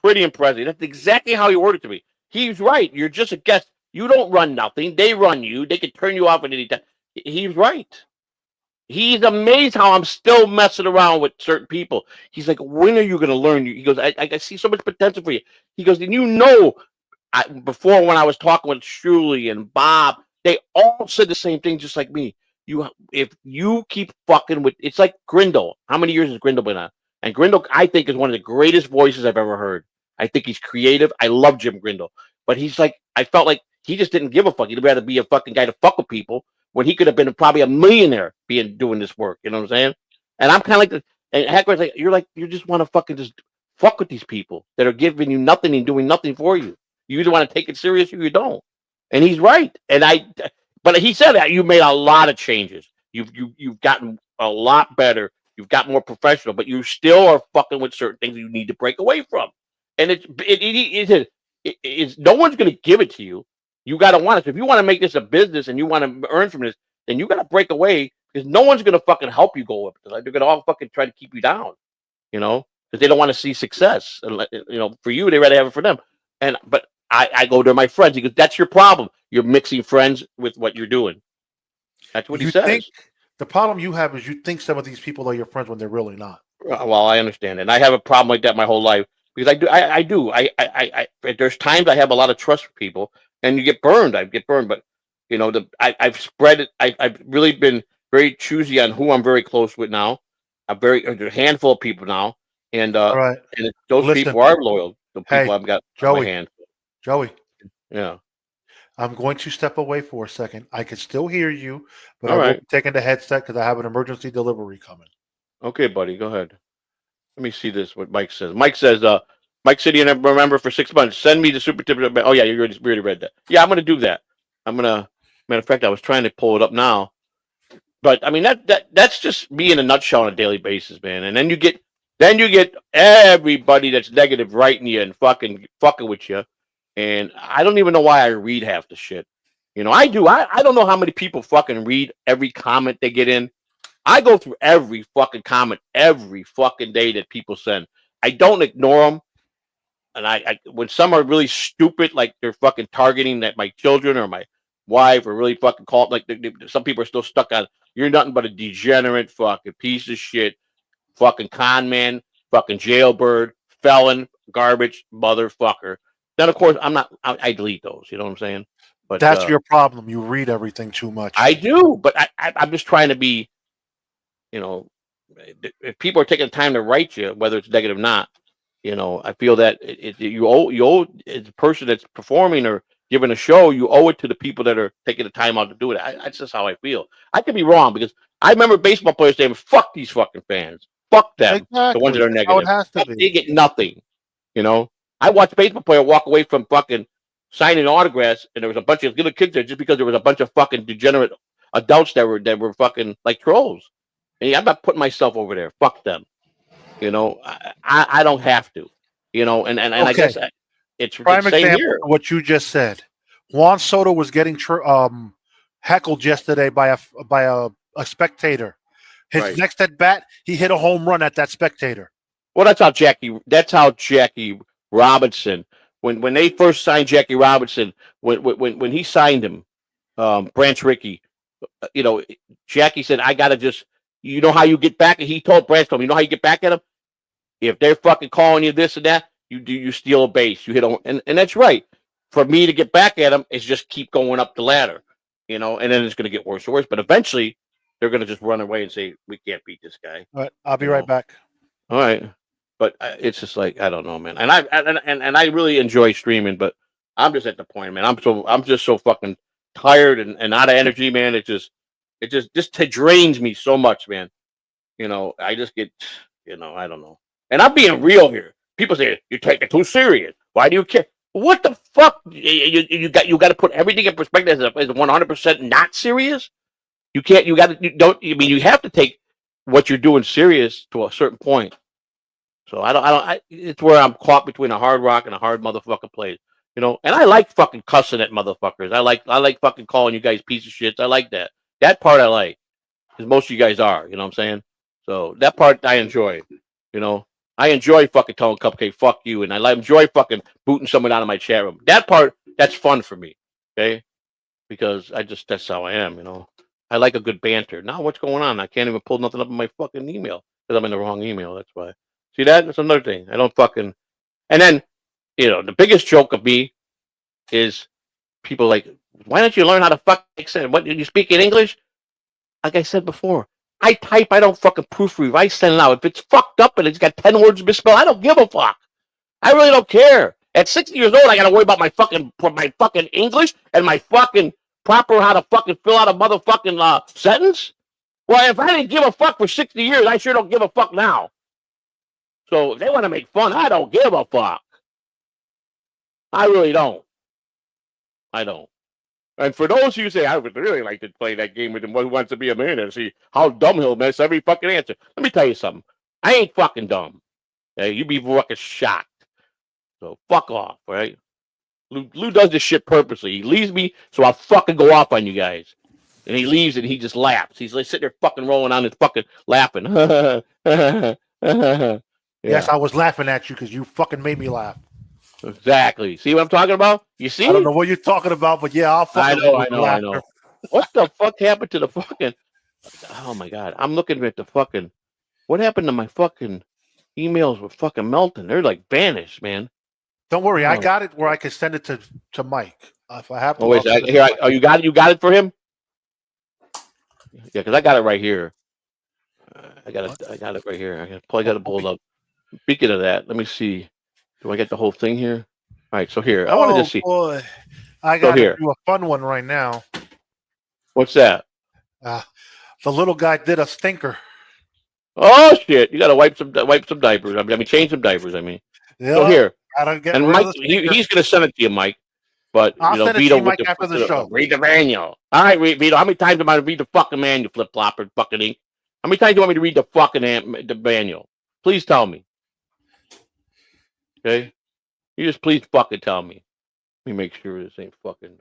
Pretty impressive. That's exactly how he worded it to me. He's right. You're just a guest. You don't run nothing. They run you. They can turn you off at any time. He's right. He's amazed how I'm still messing around with certain people. He's like, when are you going to learn? He goes, I see so much potential for you. He goes, and before when I was talking with Shuli and Bob, they all said the same thing, just like me. If you keep fucking with, it's like Grindle. How many years has Grindle been on? And Grindle, I think, is one of the greatest voices I've ever heard. I think he's creative. I love Jim Grindle. But he's like, I felt like he just didn't give a fuck. He'd rather be a fucking guy to fuck with people when he could have been probably a millionaire doing this work. You know what I'm saying? And I'm kind of like, and Hacker's like, you just want to fucking just fuck with these people that are giving you nothing and doing nothing for you. You either want to take it serious or you don't. And he's right. But he said that you made a lot of changes. You've gotten a lot better. You've got more professional, but you still are fucking with certain things you need to break away from. And it's no one's going to give it to you. You got to want it. So if you want to make this a business and you want to earn from this, then you got to break away because no one's going to fucking help you go up. They're going to all fucking try to keep you down, because they don't want to see success. And, for you, they rather have it for them. But I go to my friends. He goes, that's your problem. You're mixing friends with what you're doing. That's what he says. The problem you have is you think some of these people are your friends when they're really not. Well, I understand. And I have a problem like that my whole life because I do. There's times I have a lot of trust for people and you get burned. I get burned. But, I've spread it. I've really been very choosy on who I'm very close with now. There's a handful of people now. And, right. And those people are loyal. The people I've got Joey, on my hand. Joey. Yeah. I'm going to step away for a second. I can still hear you, but I'm taking the headset because I have an emergency delivery coming. Okay, buddy, go ahead. Let me see this. What Mike says. Mike says, Mike City and remember for 6 months. Send me the super tip. Oh yeah, you already read that. Yeah, I'm gonna do that. Matter of fact, I was trying to pull it up now, but I mean that's just me in a nutshell on a daily basis, man. And then you get everybody that's negative writing you and fucking with you. And I don't even know why I read half the shit. I do. I don't know how many people fucking read every comment they get in. I go through every fucking comment every fucking day that people send. I don't ignore them. And I when some are really stupid, like they're fucking targeting my children or my wife or really fucking call it like some people are still stuck on you're nothing but a degenerate fucking piece of shit, fucking con man, fucking jailbird, felon, garbage, motherfucker. Then of course I'm not. I delete those. You know what I'm saying? But That's your problem. You read everything too much. I do, but I'm just trying to be. You know, if people are taking the time to write you, whether it's negative or not, you know, I feel that you owe as a person that's performing or giving a show, you owe it to the people that are taking the time out to do it. That's just how I feel. I could be wrong because I remember baseball players saying, "Fuck these fucking fans, fuck them." Exactly. The ones that are That's how negative, it has to be. they get nothing. You know, I watched a baseball player walk away from fucking signing autographs, and there was a bunch of little kids there just because there was a bunch of fucking degenerate adults that were fucking like trolls. And I'm not putting myself over there. Fuck them. You know, I don't have to. You know, and I guess it's prime the same example here. of what you just said. Juan Soto was getting heckled yesterday by a spectator. His next at bat, he hit a home run at that spectator. Well, that's how Jackie Robinson. When they first signed Jackie Robinson, when he signed him, Branch Rickey, you know, Jackie said, "I gotta just." You know how you get back? He told Branch, you know how you get back at them? If they're fucking calling you this and that, you steal a base. You hit on, and that's right. For me to get back at them, is just keep going up the ladder, you know, and then it's going to get worse and worse. But eventually, they're going to just run away and say, "We can't beat this guy." All right, I'll be right back. All right, but it's just like I don't know, man. And I really enjoy streaming, but I'm just at the point, man. I'm just so fucking tired and out of energy, man. It just drains me so much, man. You know, I just get, you know, I don't know. And I'm being real here. People say you take it too serious. Why do you care? What the fuck? You got to put everything in perspective as 100% not serious. You can't. You got to. You don't. I mean, you have to take what you're doing serious to a certain point. So I don't. It's where I'm caught between a hard rock and a hard motherfucker place. You know, and I like fucking cussing at motherfuckers. I like fucking calling you guys piece of shit. I like that. That part I like, because most of you guys are, you know what I'm saying? So that part I enjoy, you know. I enjoy fucking telling Cupcake, fuck you, and I enjoy fucking booting someone out of my chat room. That part, that's fun for me, okay? Because that's how I am, you know. I like a good banter. Now what's going on? I can't even pull nothing up in my fucking email, because I'm in the wrong email, that's why. See that? That's another thing. I don't fucking... And then, you know, the biggest joke of me is people like, why don't you learn how to fucking say what you speak in English? Like I said before, I type, I don't fucking proofread. I send it out. If it's fucked up and it's got 10 words misspelled, I don't give a fuck. I really don't care. At 60 years old, I gotta worry about my fucking English and my fucking proper how to fucking fill out a motherfucking sentence. Well, if I didn't give a fuck for 60 years, I sure don't give a fuck now. So if they want to make fun, I don't give a fuck. I really don't. I don't. And for those of you who say, I would really like to play that game with him, Who Wants to Be a Millionaire, and see how dumb he'll miss every fucking answer. Let me tell you something. I ain't fucking dumb. Okay? You'd be fucking shocked. So fuck off, right? Lou does this shit purposely. He leaves me so I'll fucking go off on you guys. And he leaves and he just laughs. He's like sitting there fucking rolling on his fucking laughing. Yeah. Yes, I was laughing at you because you fucking made me laugh. Exactly. See what I'm talking about? You see? I don't know what you're talking about, but yeah, I'll fucking I know. What the fuck happened to the fucking... Oh, my God. I'm looking at the fucking... What happened to my fucking emails with fucking melting? They're like vanished, man. Don't worry. I got it where I can send it to Mike. If I have to. Oh, wait. You got it? You got it for him? Yeah, because I got it right here. I got it right here. I got it pulled up. Speaking of that, let me see. Do I get the whole thing here? All right, so here. I want to just see. Boy. I got to do a fun one right now. What's that? The little guy did a stinker. Oh, shit. You got to wipe some diapers. I mean, change some diapers, I mean. Yeah, so here. And Mike, he's going to send it to you, Mike. But, I'll send it to you, Mike, after the show. Read the manual. All right, Vito. How many times am I to read the fucking manual, flip-flopper, fucking ink? How many times do you want me to read the fucking the manual? Please tell me. Okay? You just please fucking tell me. Let me make sure this ain't fucking...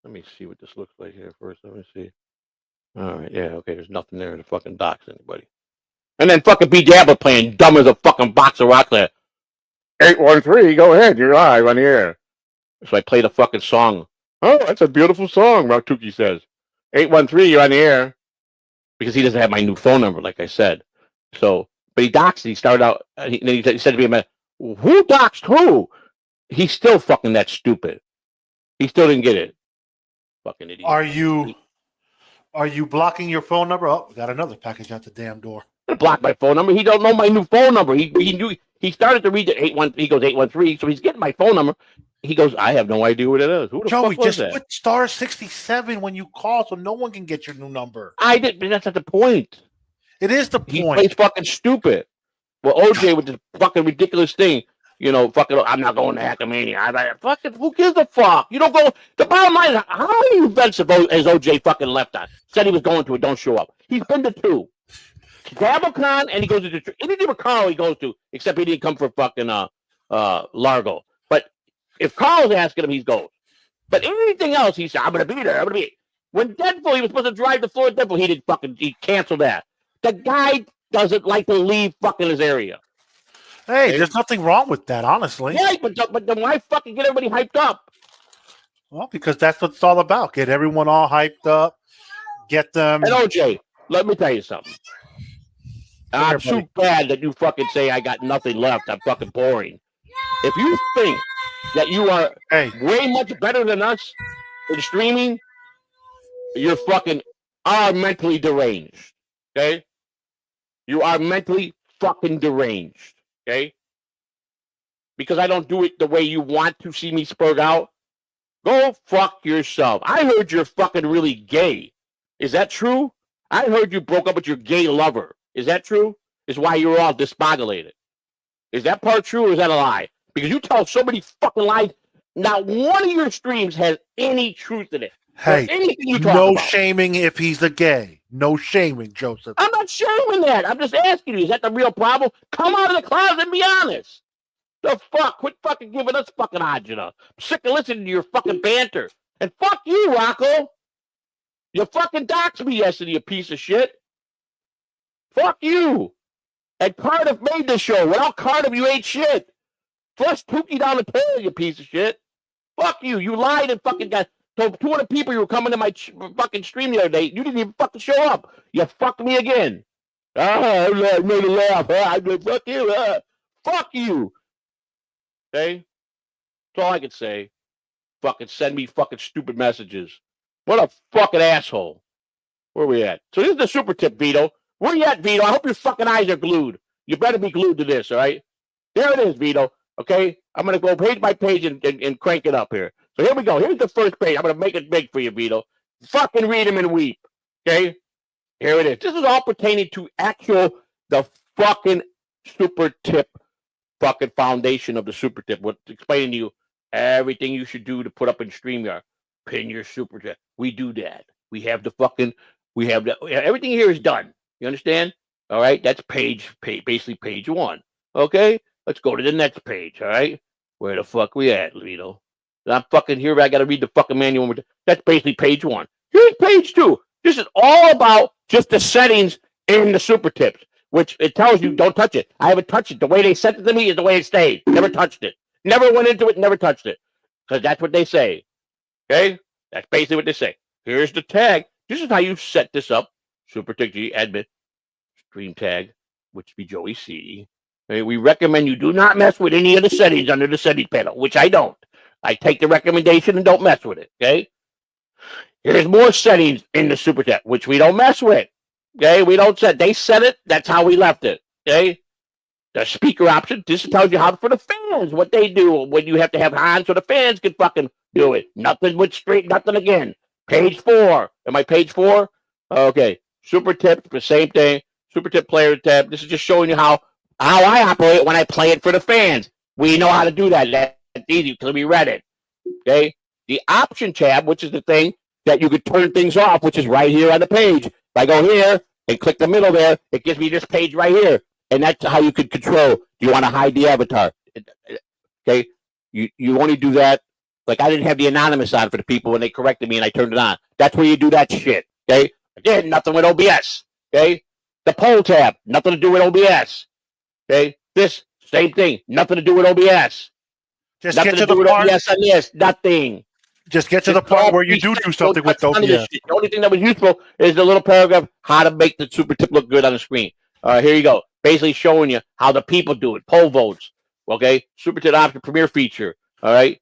Let me see what this looks like here first. Let me see. All right, yeah, okay. There's nothing there to fucking dox anybody. And then fucking B. Dabba playing dumb as a fucking box of rock there. 813, go ahead. You're live on the air. So I played a fucking song Oh, that's a beautiful song, Rautuki says. 813, you're on the air. Because he doesn't have my new phone number, like I said. So, but he doxed. He started out, he said to me, who doxed who? He's still fucking that stupid. He still didn't get it. Fucking idiot. Are you blocking your phone number? Oh, we got another package out the damn door. Block my phone number. He don't know my new phone number. He knew. He started to read the 81. He goes 813. So he's getting my phone number. He goes, I have no idea what it is. Who the Joey, fuck was just that? put *67 when you call, so no one can get your new number. I did, but that's not the point. It is the He point. plays fucking stupid. Well, OJ with this fucking ridiculous thing. You know, fucking, I'm not going to Hackamania. I'm like, fucking, who gives a fuck? You don't go. The bottom line is, how many events has OJ fucking left on? Said he was going to it, don't show up. He's been to 2. DabbleCon, and he goes to Detroit. Anything with Carl he goes to, except he didn't come for fucking Largo. But if Carl's asking him, he goes. But anything else, he said, I'm going to be there. I'm going to be. When Deadpool, he was supposed to drive the floor of Deadpool, he canceled that. The guy doesn't like to leave fucking his area. Hey, there's nothing wrong with that, honestly. Yeah, but then why fucking get everybody hyped up? Well, because that's what it's all about. Get everyone all hyped up. Get them. And OJ, let me tell you something. I'm too bad that you fucking say I got nothing left. I'm fucking boring. If you think that you are way much better than us in streaming, you're fucking are mentally deranged. Okay? You are mentally fucking deranged. Okay? Because I don't do it the way you want to see me spurred out. Go fuck yourself. I heard you're fucking really gay. Is that true? I heard you broke up with your gay lover. Is that true? Is why you were all disbogulated. Is that part true or is that a lie? Because you tell so many fucking lies. Not one of your streams has any truth in it. Hey, anything you talk no about. Shaming if he's a gay. No shaming, Joseph. I'm not shaming that. I'm just asking you, is that the real problem? Come out of the closet and be honest. The fuck? Quit fucking giving us fucking agita. I'm sick of listening to your fucking banter. And fuck you, Rocco. You fucking doxed me yesterday, you piece of shit. Fuck you. And Cardiff made this show. Without Cardiff, you ain't shit. Flush Tukey down the toilet, you piece of shit. Fuck you. You lied and fucking told 200 people you were coming to my fucking stream the other day. You didn't even fucking show up. You fucked me again. I made a laugh. I said, fuck you. Fuck you. Okay? That's all I can say. Fucking send me fucking stupid messages. What a fucking asshole. Where we at? So this is the super tip, Vito. Where you at, Vito? I hope your fucking eyes are glued. You better be glued to this, all right? There it is, Vito. Okay? I'm going to go page by page and crank it up here. So here we go. Here's the first page. I'm going to make it big for you, Vito. Fucking read them and weep. Okay? Here it is. This is all pertaining to the fucking super tip fucking foundation of the super tip. What's explaining to you everything you should do to put up in StreamYard. Pin your super tip. We do that. We have everything here is done. You understand? All right? That's basically page 1. Okay? Let's go to the next page, all right? Where the fuck we at, Vito? I'm fucking here. I got to read the fucking manual. That's basically page 1. Here's page 2. This is all about just the settings in the super tips, which it tells you don't touch it. I haven't touched it. The way they sent it to me is the way it stayed. Never touched it. Never went into it. Never touched it. Because that's what they say. Okay? That's basically what they say. Here's the tag. This is how you set this up. Super Tip G admin stream tag, which be Joey C. Okay, we recommend you do not mess with any of the settings under the settings panel, which I don't. I take the recommendation and don't mess with it. Okay. Here's more settings in the super tip, which we don't mess with. Okay, we don't set. They set it. That's how we left it. Okay. The speaker option. This tells you how for the fans what they do when you have to have on so the fans can fucking do it. Nothing with straight. Nothing again. Page 4. Am I page 4? Okay. Super tip. The same thing. Super tip player tab. This is just showing you how I operate when I play it for the fans. We know how to do that. That's easy because we read it. Okay. The option tab, which is the thing that you could turn things off, which is right here on the page. If I go here and click the middle there, it gives me this page right here. And that's how you could control. Do you want to hide the avatar? Okay. You only do that. Like I didn't have the anonymous on for the people when they corrected me and I turned it on. That's where you do that shit. Okay. Again, nothing with OBS. Okay. The poll tab, nothing to do with OBS. Okay. This, same thing. Nothing to do with OBS. Just nothing get to do the with part. OBS on this. Nothing. Just get to the part where you do something with OBS. The only thing that was useful is the little paragraph, how to make the super tip look good on the screen. Here you go. Basically showing you how the people do it. Poll votes. Okay. Super tip option, premiere feature. All right.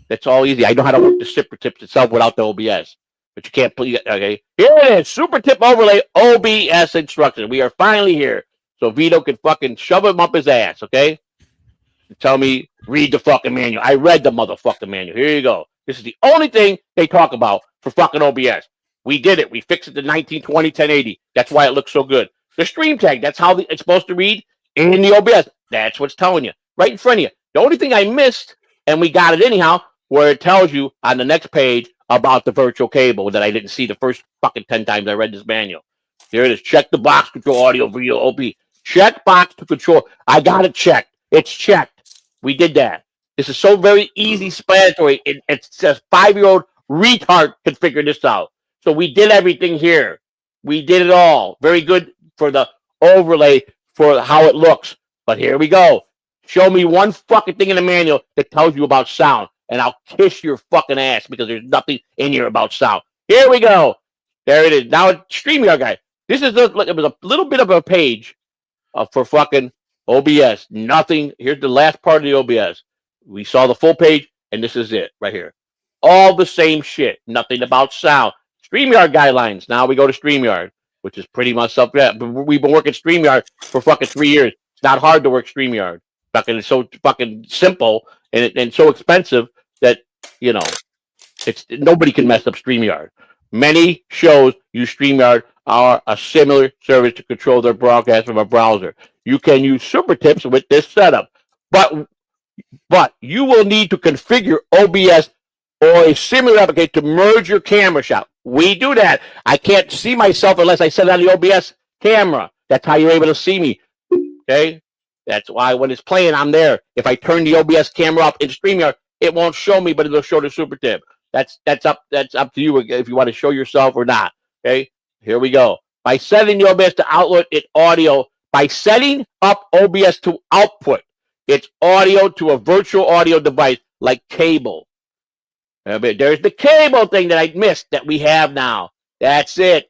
That's all easy. I know how to work the super tips itself without the OBS. But you can't put, okay. Here it is. Super tip overlay OBS instructions. We are finally here. So Vito can fucking shove him up his ass. Okay. Tell me, read the fucking manual. I read the motherfucking manual. Here you go. This is the only thing they talk about for fucking OBS. We did it. We fixed it to 1920, 1080. That's why it looks so good. The stream tag, that's how it's supposed to read in the OBS. That's what's telling you. Right in front of you. The only thing I missed, and we got it anyhow, where it tells you on the next page about the virtual cable that I didn't see the first fucking 10 times I read this manual. There it is. Check the box, control audio, video, OP. Check box to control. I got it checked. It's checked. We did that. This is so very easy, explanatory. It says 5-year-old retard can figure this out. So we did everything here. We did it all. Very good for the overlay for how it looks. But here we go. Show me one fucking thing in the manual that tells you about sound, and I'll kiss your fucking ass because there's nothing in here about sound. Here we go. There it is. Now, Streamyard guy. This is it was a little bit of a page for fucking OBS. Nothing. Here's the last part of the OBS. We saw the full page, and this is it right here. All the same shit. Nothing about sound. Streamyard guidelines. Now we go to Streamyard, which is pretty much up there. We've been working Streamyard for fucking 3 years. It's not hard to work Streamyard. Fucking, it's so fucking simple and so expensive that, you know, it's nobody can mess up Streamyard. Many shows use Streamyard are a similar service to control their broadcast from a browser. You can use super tips with this setup, but you will need to configure OBS or a similar application to merge your camera shot. We do that. I can't see myself unless I set it on the OBS camera. That's how you're able to see me. Okay? That's why when it's playing, I'm there. If I turn the OBS camera up in StreamYard, it won't show me, but it'll show the super tip. That's up to you if you want to show yourself or not. Okay? Here we go. By setting the OBS to output it audio, by setting up OBS to output its audio to a virtual audio device like cable. There's the cable thing that I missed that we have now. That's it.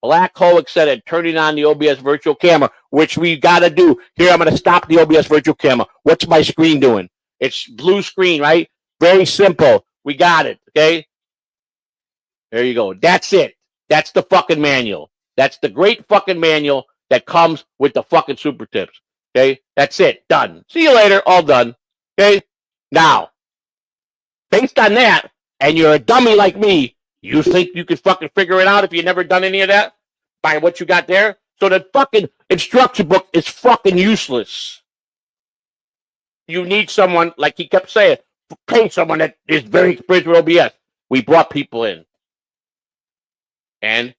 Black hole etc. Turning on the OBS virtual camera, which we got to do. Here, I'm going to stop the OBS virtual camera. What's my screen doing? It's blue screen, right? Very simple. We got it, okay? There you go. That's it. That's the fucking manual. That's the great fucking manual that comes with the fucking super tips, okay? That's it. Done. See you later. All done, okay? Now, based on that, and you're a dummy like me, you think you could fucking figure it out if you've never done any of that by what you got there? So the fucking instruction book is fucking useless. You need someone, like he kept saying, pay someone that is very experienced with OBS. We brought people in. And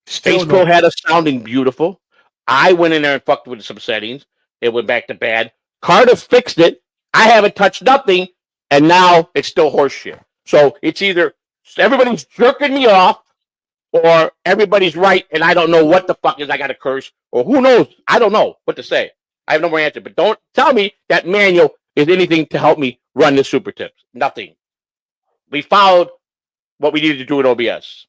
Space Pro had us sounding beautiful. I went in there and fucked with some settings. It went back to bad. Carter fixed it. I haven't touched nothing. And now it's still horseshit. So it's either everybody's jerking me off or everybody's right and I don't know what the fuck is I got to curse or who knows. I don't know what to say. I have no more answer. But don't tell me that manual is anything to help me run the super tips. Nothing. We followed what we needed to do with OBS.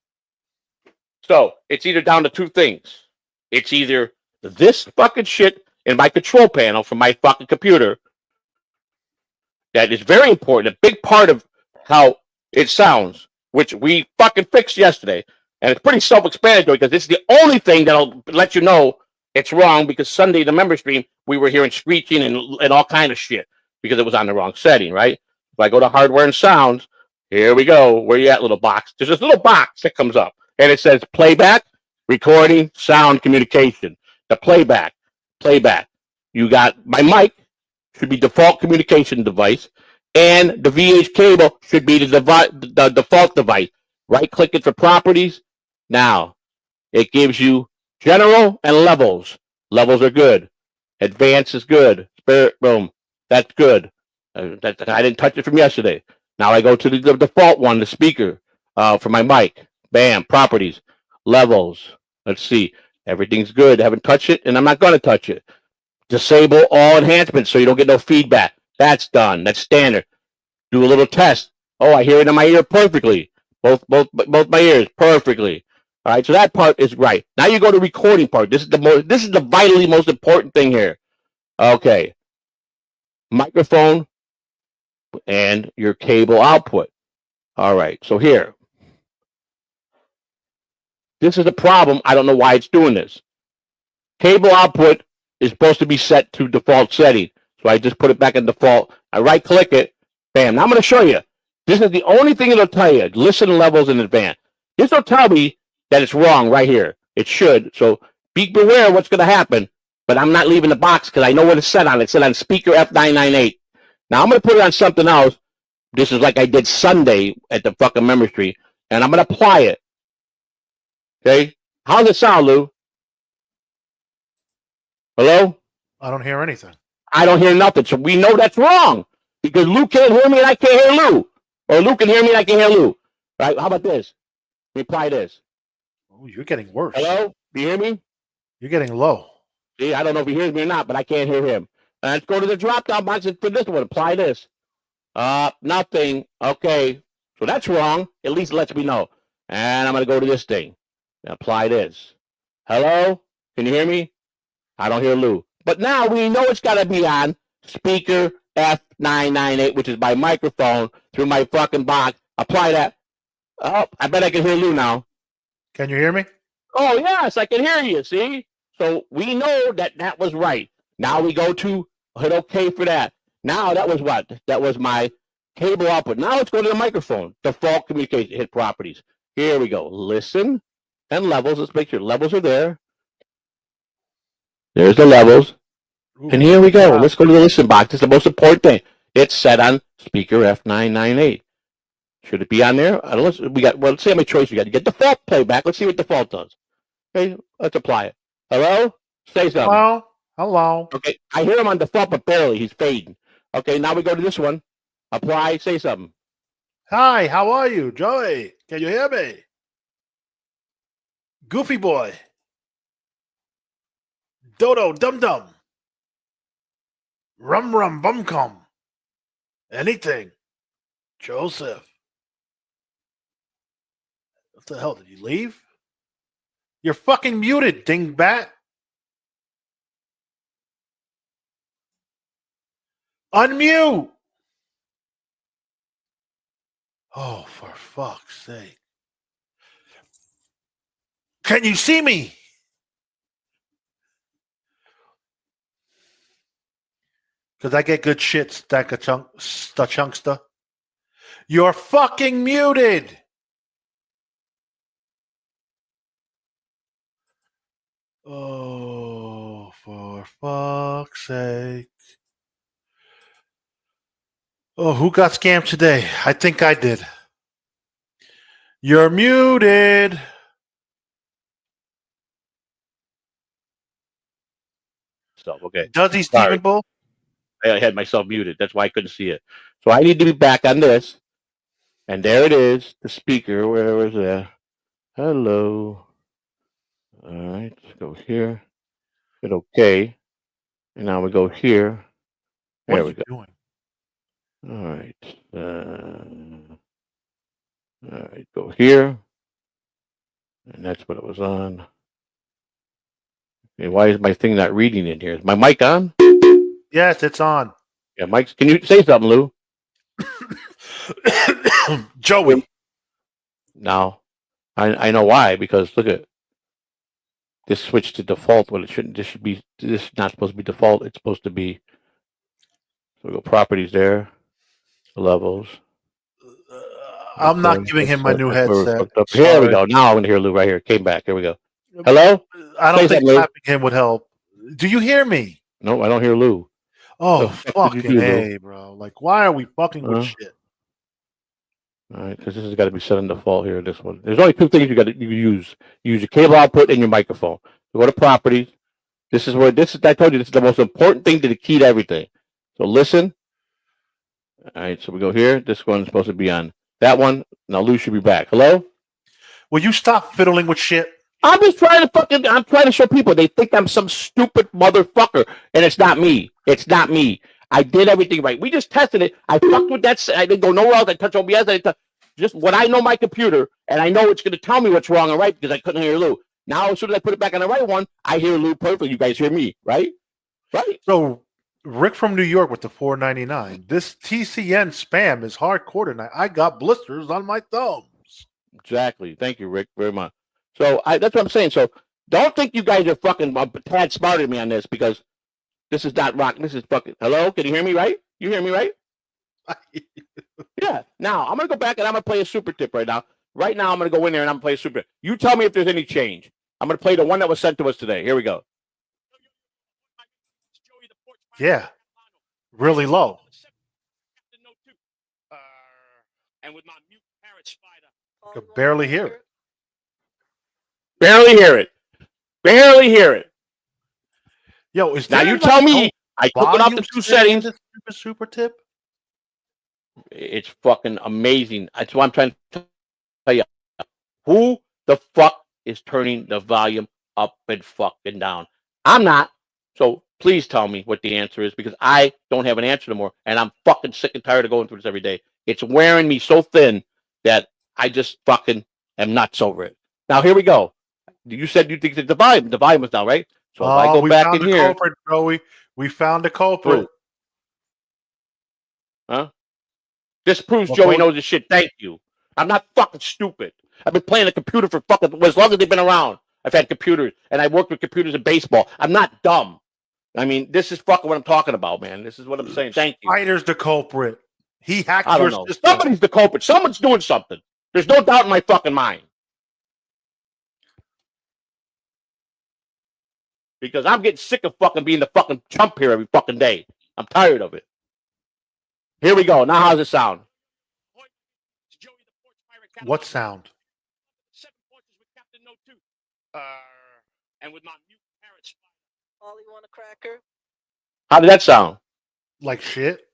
So it's either down to two things. It's either this fucking shit in my control panel from my fucking computer that is very important, a big part of how it sounds, which we fucking fixed yesterday. And it's pretty self-explanatory because this is the only thing that'll let you know it's wrong because Sunday, the member stream, we were hearing screeching and all kind of shit because it was on the wrong setting, right? If I go to hardware and sounds, here we go. Where you at, little box? There's this little box that comes up and it says playback, recording, sound, communication. The playback. You got my mic should be default communication device and the VH cable should be the default device. Right click it for properties. Now it gives you general and levels. Levels are good. Advanced is good. Spirit room. That's good. I didn't touch it from yesterday. Now I go to the default one, the speaker for my mic. Bam. Properties. Levels. Let's see. Everything's good. I haven't touched it and I'm not going to touch it. Disable all enhancements so you don't get no feedback. That's done. That's standard. Do a little test. Oh, I hear it in my ear perfectly. Both my ears perfectly. All right, so that part is right. Now you go to recording part. This is the vitally most important thing here. Okay. Microphone and your cable output. All right, so here. This is a problem. I don't know why it's doing this. Cable output is supposed to be set to default setting. So I just put it back in default. I right click it. Bam. Now I'm going to show you. This is the only thing it'll tell you. Listen levels in advance. This will tell me that it's wrong right here. It should. So be beware of what's going to happen. But I'm not leaving the box because I know what it's set on. It's set on speaker F998. Now I'm going to put it on something else. This is like I did Sunday at the fucking memory tree. And I'm going to apply it. Okay? How's it sound, Lou? Hello? I don't hear anything. I don't hear nothing. So we know that's wrong. Because Lou can't hear me and I can't hear Lou. Or Lou can hear me and I can't hear Lou. All right, how about this? Let me apply this. Oh, you're getting worse. Hello? Do you hear me? You're getting low. See, I don't know if he hears me or not, but I can't hear him. Let's go to the drop-down box for this one. Apply this. Nothing. Okay. So that's wrong. At least it lets me know. And I'm going to go to this thing. Apply this. Hello? Can you hear me? I don't hear Lou. But now we know it's got to be on speaker F998, which is my microphone through my fucking box. Apply that. Oh, I bet I can hear Lou now. Can you hear me? Oh, yes, I can hear you, see? So we know that that was right. Now we go to hit OK for that. Now that was what? That was my cable output. Now let's go to the microphone. Default communication, hit properties. Here we go. Listen and levels. Let's make sure levels are there. There's the levels. Ooh, and here we go. Let's go to the listen box. It's the most important thing. It's set on speaker F998. Should it be on there? I don't know. We got, well, let's see how many choices we got. You get default playback. Let's see what default does. Okay, let's apply it. Hello? Say something. Hello? Hello? Okay, I hear him on default, but barely. He's fading. Okay, now we go to this one. Apply. Say something. Hi, how are you? Joey, can you hear me? Goofy boy. Dodo, dum-dum. Rum, bum-cum. Anything. Joseph. What the hell? Did you leave? You're fucking muted, dingbat. Unmute. Oh, for fuck's sake. Can you see me? Because I get good shit, stack of chunkster. You're fucking muted. Oh, for fuck's sake. Oh, who got scammed today? I think I did. You're muted. So, okay. Does he, Stephen Bull? I had myself muted. That's why I couldn't see it. So I need to be back on this. And there it is, the speaker. Where was that? Hello. All right, let's go here. Hit OK. And now we go here. There we go. Doing? All right. All right, go here. And that's what it was on. Okay, why is my thing not reading in here? Is my mic on? Yes, it's on. Yeah, Mike, can you say something, Lou? Joey. No. I know why, because look at this switched to default when it shouldn't. This is not supposed to be default. It's supposed to be. So we go properties there, levels. I'm not giving him my new headset. Here we go. Now I'm going to hear Lou right here. Came back. Here we go. Hello? I don't think clapping him would help. Do you hear me? No, I don't hear Lou. Oh, fucking A, bro. Like, why are we fucking with shit? All right, because this has got to be set on default here, this one. There's only two things you use. You use your cable output and your microphone. You go to properties. This is where, I told you, this is the most important thing to the key to everything. So listen. All right, so we go here. This one's supposed to be on that one. Now Lou should be back. Hello? Will you stop fiddling with shit? I'm just trying to show people. They think I'm some stupid motherfucker, and it's not me. It's not me. I did everything right. We just tested it. I fucked with that. I didn't go nowhere else. I touched OBS. Just when I know my computer and I know it's going to tell me what's wrong and right because I couldn't hear Lou. Now, as soon as I put it back on the right one, I hear Lou perfectly. You guys hear me, right? Right. So, Rick from New York with the $4.99. This TCN spam is hardcore tonight. I got blisters on my thumbs. Exactly. Thank you, Rick, very much. So that's what I'm saying. So don't think you guys are fucking a tad smarter than me on this because this is not rock. This is fucking. Hello, can you hear me? Right? You hear me? Right? Yeah. Now I'm gonna go back and I'm gonna play a super tip right now. Right now I'm gonna go in there and I'm gonna play a super tip. You tell me if there's any change. I'm gonna play the one that was sent to us today. Here we go. Yeah. Really low. And with my mute parrot spider. Could barely hear it. Barely hear it. Barely hear it. Yo, is now there you tell me. I took it off the 2 settings. Super tip. It's fucking amazing. That's what I'm trying to tell you. Who the fuck is turning the volume up and fucking down? I'm not. So please tell me what the answer is because I don't have an answer anymore. And I'm fucking sick and tired of going through this every day. It's wearing me so thin that I just fucking am nuts over it. Now, here we go. You said you think that the volume was down, right? So if I go back in here. Culprit, Joey. We found the culprit. Huh? This proves Joey knows his shit. Thank you. I'm not fucking stupid. I've been playing a computer for fucking as long as they've been around. I've had computers, and I worked with computers in baseball. I'm not dumb. I mean, this is fucking what I'm talking about, man. This is what I'm saying. Thank you. Spider's the culprit. He hacked your system. Somebody's the culprit. Someone's doing something. There's no doubt in my fucking mind. Because I'm getting sick of fucking being the fucking chump here every fucking day. I'm tired of it. Here we go. Now how's it sound? What sound? And with my mute parrot spider. Ollie, want a cracker? How did that sound? Like shit.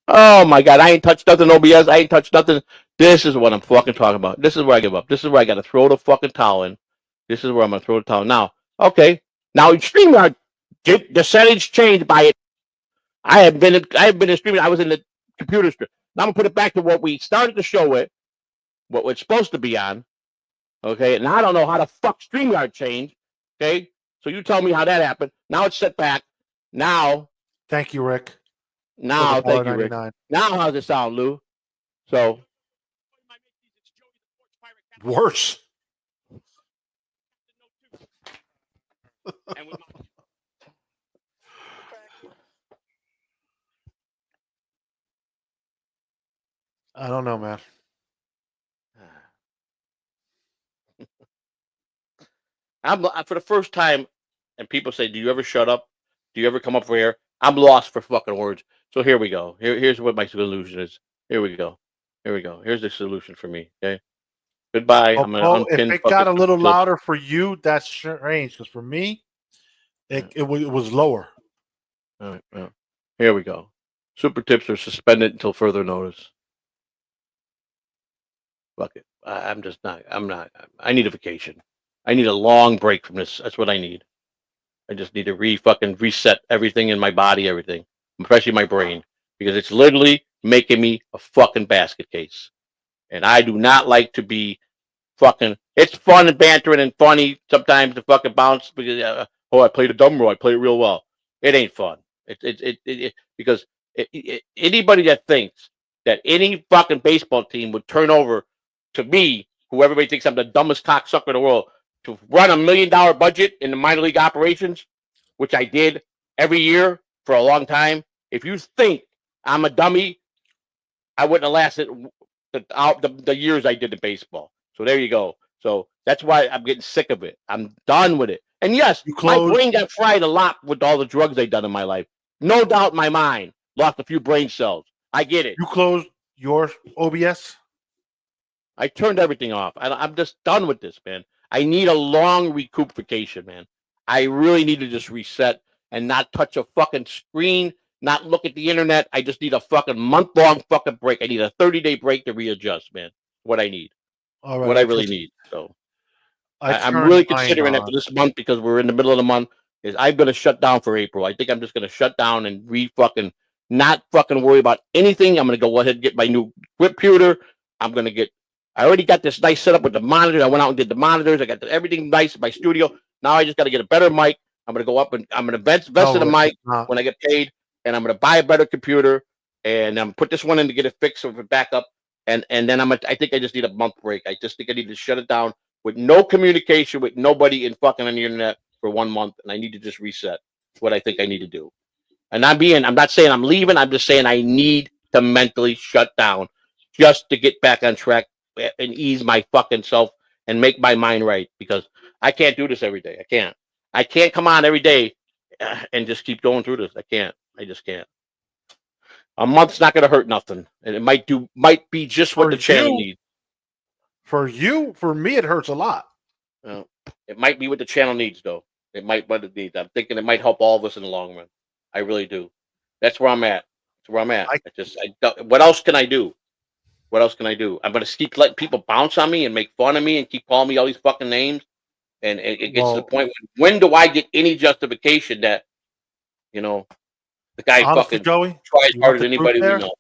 Oh my god, I ain't touched nothing OBS. I ain't touched nothing. This is what I'm fucking talking about. This is where I give up. This is where I gotta throw the fucking towel in. This is where I'm gonna throw the towel. Now, okay. Now Streamyard, the settings changed by it. I have been in Streamyard. I was in the computer stream. Now I'm gonna put it back to what we started the show with, what it's supposed to be on. Okay, and I don't know how the fuck Streamyard changed. Okay, so you tell me how that happened. Now it's set back. Now, thank you, Rick. Now, thank you, Rick. Now, how's it sound, Lou? So, worse. I don't know, man. I'm for the first time, and people say, "Do you ever shut up? Do you ever come up for air?" I'm lost for fucking words. So here we go. Here's what my solution is. Here we go. Here we go. Here's the solution for me. Okay. Goodbye. I'm gonna if it got a little louder for you, that's strange. Because for me, it was lower. All right. Well, here we go. Super tips are suspended until further notice. Fuck it. I'm just not. I'm not. I need a vacation. I need a long break from this. That's what I need. I just need to fucking reset everything in my body, everything, especially my brain, because it's literally making me a fucking basket case. And I do not like to be fucking. It's fun and bantering and funny sometimes to fucking bounce because I played a dumb role. I played it real well. It ain't fun. Because anybody that thinks that any fucking baseball team would turn over to me, who everybody thinks I'm the dumbest cocksucker in the world, to run $1 million budget in the minor league operations, which I did every year for a long time. If you think I'm a dummy, I wouldn't have lasted the years I did in baseball. So there you go. So that's why I'm getting sick of it. I'm done with it. And yes, my brain got fried a lot with all the drugs I've done in my life. No doubt in my mind. Lost a few brain cells. I get it. You closed your OBS? I turned everything off. I'm just done with this, man. I need a long recuperation, man. I really need to just reset and not touch a fucking screen, not look at the internet. I just need a fucking month-long fucking break. I need a 30-day break to readjust, man. What I need. All right, what I really need. So I'm really considering after this month because we're in the middle of the month. is I'm gonna shut down for April. I think I'm just gonna shut down and not fucking worry about anything. I'm gonna go ahead and get my new computer. I already got this nice setup with the monitor. I went out and did the monitors. I got everything nice in my studio. Now I just got to get a better mic. I'm gonna go up and I'm gonna invest in a mic when I get paid, and I'm gonna buy a better computer, and I'm put this one in to get it fixed for backup, and then I think I just need a month break. I just think I need to shut it down with no communication with nobody in fucking on the internet for 1 month, and I need to just reset. That's what I think I need to do. And I'm not saying I'm leaving. I'm just saying I need to mentally shut down just to get back on track and ease my fucking self and make my mind right, because I can't do this every day. I can't come on every day and just keep going through this. I just can't. A month's not going to hurt nothing, and it might be just what the channel needs. For me, it hurts a lot. It might be what the channel needs, though. It might what it needs. I'm thinking it might help all of us in the long run. I really do. That's where I'm at. What else can I do? What else can I do? I'm going to keep letting people bounce on me and make fun of me and keep calling me all these fucking names. And it gets to the point when do I get any justification that, the guy honestly, fucking Joey, tries harder than anybody we know?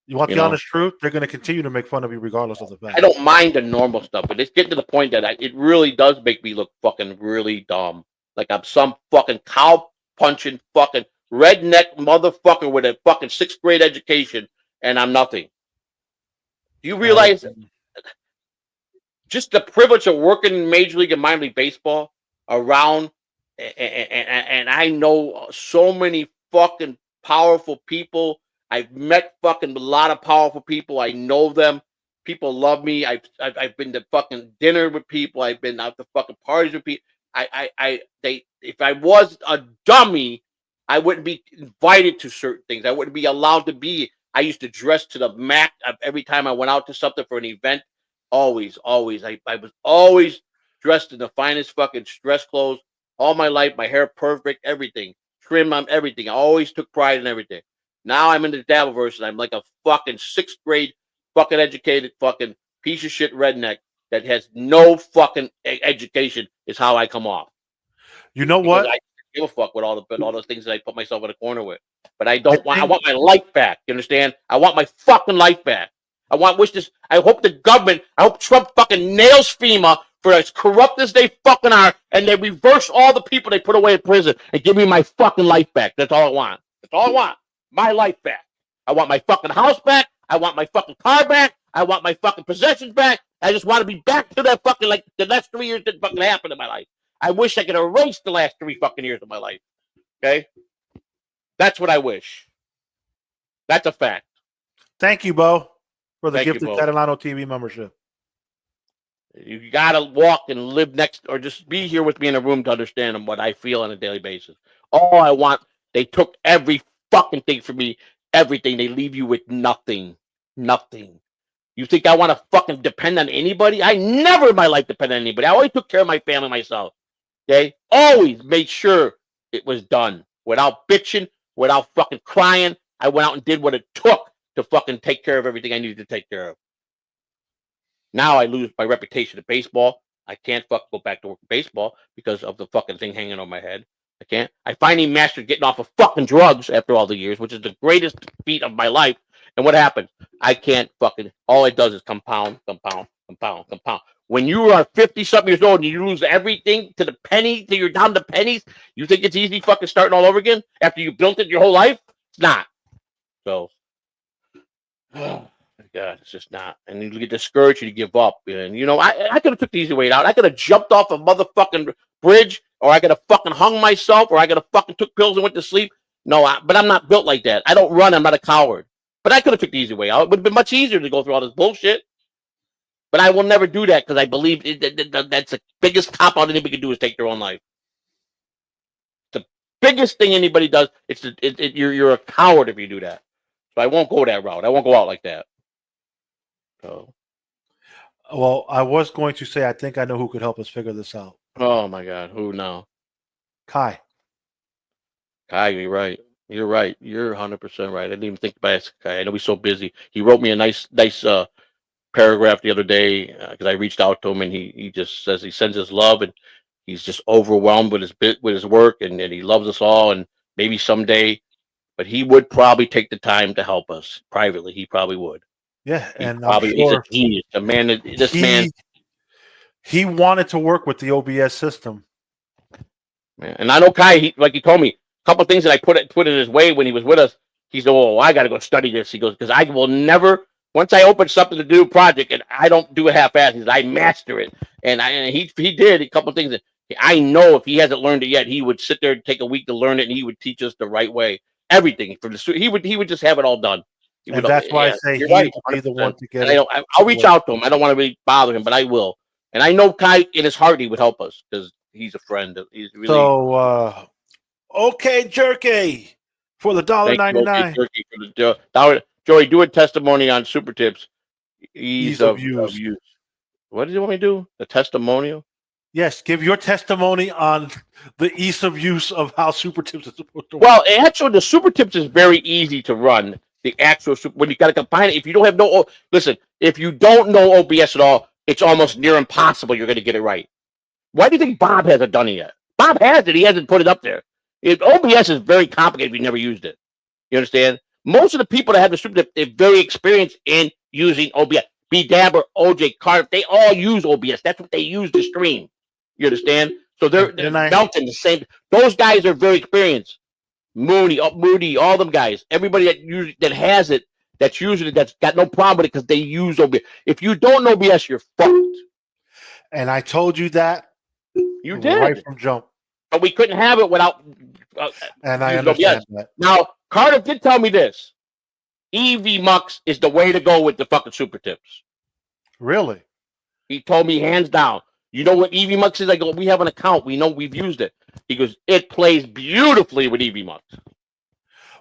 You want the honest truth? They're going to continue to make fun of you regardless of the fact. I don't mind the normal stuff, but it's getting to the point that it really does make me look fucking really dumb. Like I'm some fucking cow punching fucking redneck motherfucker with a fucking 6th grade education, and I'm nothing. Do you realize just the privilege of working in Major League and Minor League Baseball around, and I know so many fucking powerful people. I've met fucking a lot of powerful people. I know them. People love me. I've been to fucking dinner with people. I've been out to fucking parties with people. If I was a dummy, I wouldn't be invited to certain things. I wouldn't be allowed to be. I used to dress to the max every time I went out to something for an event. Always. I was always dressed in the finest fucking dress clothes all my life. My hair perfect, everything. Trim on everything. I always took pride in everything. Now I'm in the Dabbleverse and I'm like a fucking 6th grade fucking educated fucking piece of shit redneck that has no fucking education is how I come off. You know what? I give a fuck with all the things that I put myself in a corner with. But I want my life back. You understand? I want my fucking life back. I hope Trump fucking nails FEMA for as corrupt as they fucking are, and they reverse all the people they put away in prison and give me my fucking life back. That's all I want. That's all I want. My life back. I want my fucking house back. I want my fucking car back. I want my fucking possessions back. I just want to be back to that fucking, like, the last 3 years didn't fucking happen in my life. I wish I could erase the last 3 fucking years of my life. Okay? That's what I wish. That's a fact. Thank you, Bo, for the gifted Catalano TV membership. You gotta walk and live next, or just be here with me in a room to understand what I feel on a daily basis. All I want, they took every fucking thing from me, everything. They leave you with nothing. Nothing. You think I want to fucking depend on anybody? I never in my life depended on anybody. I always took care of my family myself. Okay? Always made sure it was done without bitching, without fucking crying. I went out and did what it took to fucking take care of everything I needed to take care of. Now I lose my reputation at baseball. I can't fucking go back to work at baseball because of the fucking thing hanging on my head. I can't. I finally mastered getting off of fucking drugs after all the years, which is the greatest feat of my life. And what happened? I can't fucking, all it does is compound. When you are 50-something years old and you lose everything to the penny, till you're down to pennies, you think it's easy fucking starting all over again after you built it your whole life? It's not. So, oh my God, it's just not. And you get discouraged and you give up. And, I could have took the easy way out. I could have jumped off a motherfucking bridge, or I could have fucking hung myself, or I could have fucking took pills and went to sleep. No, but I'm not built like that. I don't run. I'm not a coward. But I could have took the easy way out. It would have been much easier to go through all this bullshit. But I will never do that because I believe that's the biggest cop-out anybody can do is take their own life. The biggest thing anybody does, you're a coward if you do that. So I won't go that route. I won't go out like that. So. Well, I was going to say I think I know who could help us figure this out. Oh, my God. Who now? Kai, you're right. You're right. You're 100% right. I didn't even think about Kai. I know he's so busy. He wrote me a nice paragraph the other day because I reached out to him, and he just says he sends his love, and He's just overwhelmed with his work, and he loves us all. And maybe someday, but he would probably take the time to help us privately. He probably would. Yeah, and He's a genius. A man. This man. He wanted to work with the OBS system. Man. And I know Kai. Like he told me a couple of things that I put in his way when he was with us. He said, "Oh, I got to go study this." He goes, "Because I will never. Once I open something to do a project, and I don't do it half-assed. He said, I master it." And he did a couple of things that I know if he hasn't learned it yet, he would sit there and take a week to learn it, and he would teach us the right way. Everything from the he would just have it all done. And that's why I say he would be the one to get it. I'll reach out to him. I don't want to really bother him, but I will. And I know Kai in his heart he would help us because he's a friend. He's really okay, Jerky for the $1.99. Jerky for the dollar. Joey, do a testimony on Super Tips. Ease of use. What did you want me to do? The testimonial? Yes, give your testimony on the ease of use of how Super Tips is supposed to work. Well, actually, the Super Tips is very easy to run. The actual when you got to combine it. If you don't have if you don't know OBS at all, it's almost near impossible you're going to get it right. Why do you think Bob hasn't done it yet? Bob has it. He hasn't put it up there. OBS is very complicated if you never used it. You understand? Most of the people that have the Super Tip, they're very experienced in using OBS. B. Dabber, OJ, Carter, they all use OBS. That's what they use to stream. You understand? So they're melting the same. Those guys are very experienced. Moody, all them guys. Everybody that has it, that's using it, that's got no problem with it because they use OBS. If you don't know OBS, you're fucked. And I told you that. You did. Right from jump. But we couldn't have it without. And I understand that. Now, Carter did tell me this. EV Mux is the way to go with the fucking Super Tips. Really? He told me hands down. You know what EV Mux is? I go, we have an account. We know we've used it. He goes, it plays beautifully with EV Mux.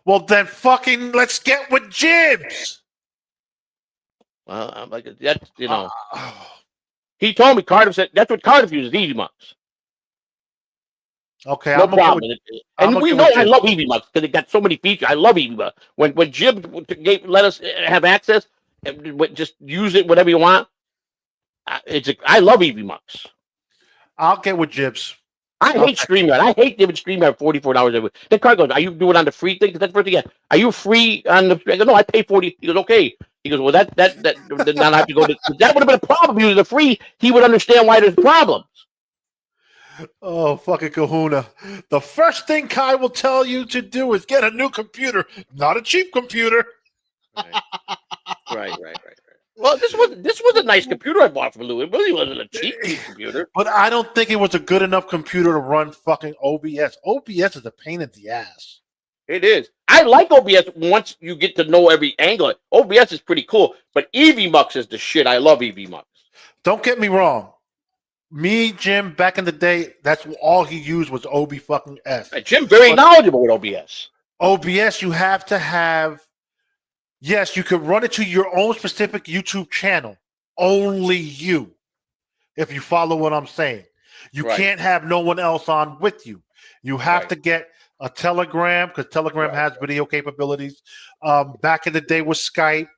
Well, then fucking let's get with Jibs. Well, I'm like, that's, he told me, Carter said, that's what Carter uses, EV Mux. Okay, no problem. And we know I love EV Mux because it got so many features. I love EV Mux. When Jib let us have access, and just use it whatever you want. I love EV Mux. I'll get with Jibs. I hate Streamyard. I hate giving Streamyard $44 every week. Then Carter goes, "Are you doing it on the free thing?" Because that's the first thing. Are you free on the? I go, "No, I pay $40." He goes, "Okay." He goes, "Well, that now I have to go to." That would have been a problem. Using the free, he would understand why there's problems. Oh, fucking kahuna. The first thing Kai will tell you to do is get a new computer, not a cheap computer. Right. Well, this was a nice computer I bought from Lou. It really wasn't a cheap computer. But I don't think it was a good enough computer to run fucking OBS. OBS is a pain in the ass. It is. I like OBS once you get to know every angle. OBS is pretty cool, but EV Mux is the shit. I love EV Mux. Don't get me wrong. Me, Jim, back in the day, that's all he used was OB fucking S. Jim, very knowledgeable with OBS. OBS, you have to have. Yes, you could run it to your own specific YouTube channel. Only you. If you follow what I'm saying. You can't have no one else on with you. You have to get a Telegram, because Telegram has video capabilities. Back in the day with Skype.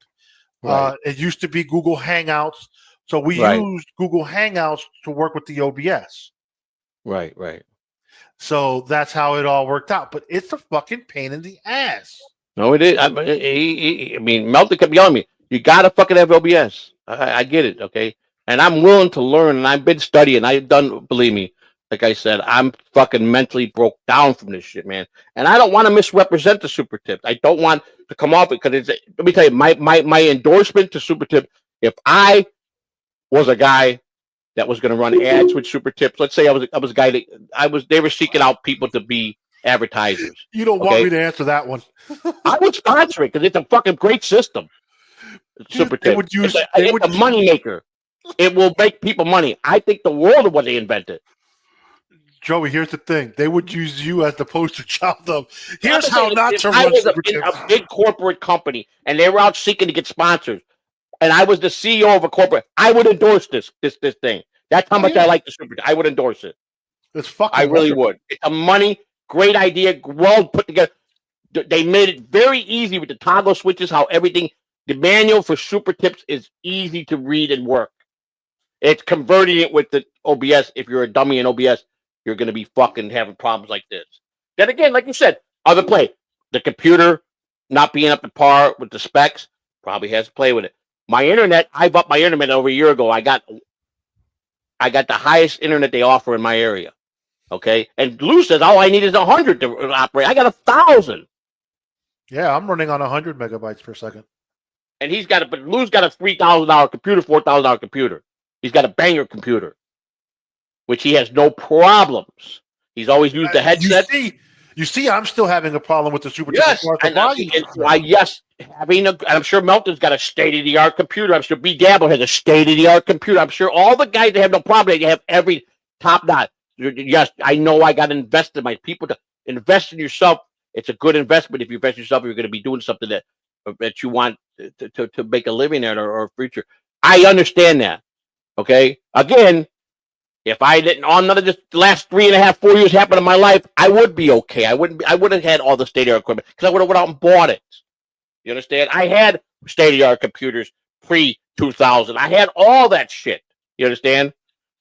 It used to be Google Hangouts. So we used Google Hangouts to work with the OBS. Right. So that's how it all worked out. But it's a fucking pain in the ass. No, it is. I mean, Melton kept yelling at me, "You gotta fucking have OBS." I get it, okay? And I'm willing to learn, and I've been studying. I've done, believe me, like I said, I'm fucking mentally broke down from this shit, man. And I don't want to misrepresent the Super Tips. I don't want to come off it because let me tell you, my endorsement to Super Tip, if I was a guy that was going to run ads with Super Tips, let's say I was a guy that they were seeking out people to be advertisers. You don't want me to answer that one. I would sponsor it because it's a fucking great system. Super Tip. It's a money maker. It will make people money. I think the world of what they invented. Joey, here's the thing. They would use you as the poster child of here's how not to run Super Tips. A big corporate company and they were out seeking to get sponsors, and I was the CEO of a corporate, I would endorse this thing. That's how much I like the Super Tip. I would endorse it. It's fucking I really would. It's a money. Great idea, well put together. They made it very easy with the toggle switches, how everything, the manual for Super Tips is easy to read and work. It's converting it with the OBS. If you're a dummy in OBS, you're going to be fucking having problems like this. Then again, like you said, other play. The computer not being up to par with the specs probably has to play with it. My internet, I've upped my internet over a year ago. I got the highest internet they offer in my area. Okay, and Lou says all I need is 100 to operate. I got 1,000. Yeah, I'm running on 100 megabytes per second. And but Lou's got a $3,000 computer, $4,000 computer. He's got a banger computer, which he has no problems. He's always used the headset. You see, I'm still having a problem with the Super. Yes, and I'm sure Melton's got a state-of-the-art computer. I'm sure B. Dabble has a state-of-the-art computer. I'm sure all the guys that have no problem, they have every top notch. Yes, I know I got to invest in my people. To invest in yourself, it's a good investment. If you invest in yourself, you're going to be doing something that you want to make a living at or a future. I understand that. Okay, again, if I didn't, all none of this the last 3.5, 4 years happened in my life, I would be okay. I would have had all the state-of-the-art equipment because I would have went out and bought it. You understand? I had state-of-the-art computers pre-2000. I had all that shit. You understand?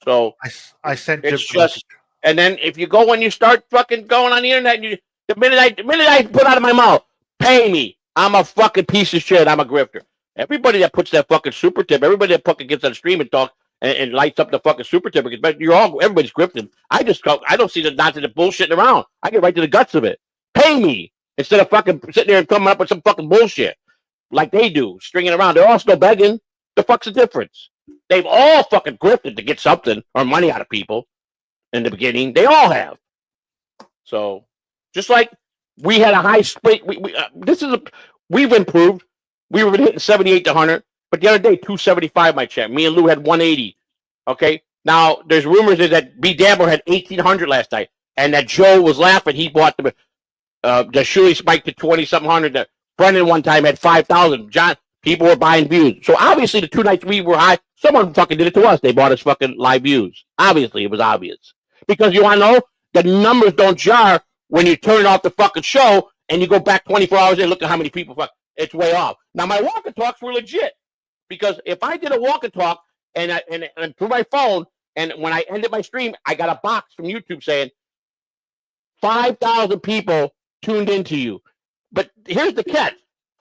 So I sent it's just, and then if you go and you start fucking going on the internet, and the minute I put out of my mouth, pay me. I'm a fucking piece of shit. I'm a grifter. Everybody that puts that fucking super tip, everybody that fucking gets on stream and talk and lights up the fucking super tip, but everybody's grifting. I don't see the bullshitting around. I get right to the guts of it. Pay me instead of fucking sitting there and coming up with some fucking bullshit like they do, stringing around. They're all still begging. The fuck's the difference? They've all fucking grifted to get something or money out of people in the beginning. They all have. So just like we had a high split, we've improved. We were hitting 78 to 100, but the other day 275 my check. Me and Lou had 180. Okay, now there's rumors that B. Dabber had 1,800 last night, and that Joe was laughing. He bought the Shuli spiked to 20-something hundred. Brendan one time had 5,000. John, people were buying views. So obviously the 2 nights we were high, someone fucking did it to us. They bought us fucking live views. Obviously, it was obvious. Because you want to know, the numbers don't jar when you turn off the fucking show and you go back 24 hours and look at how many people it's way off. Now my walk and talks were legit. Because if I did a walk and talk and through my phone, and when I ended my stream, I got a box from YouTube saying 5,000 people tuned into you. But here's the catch.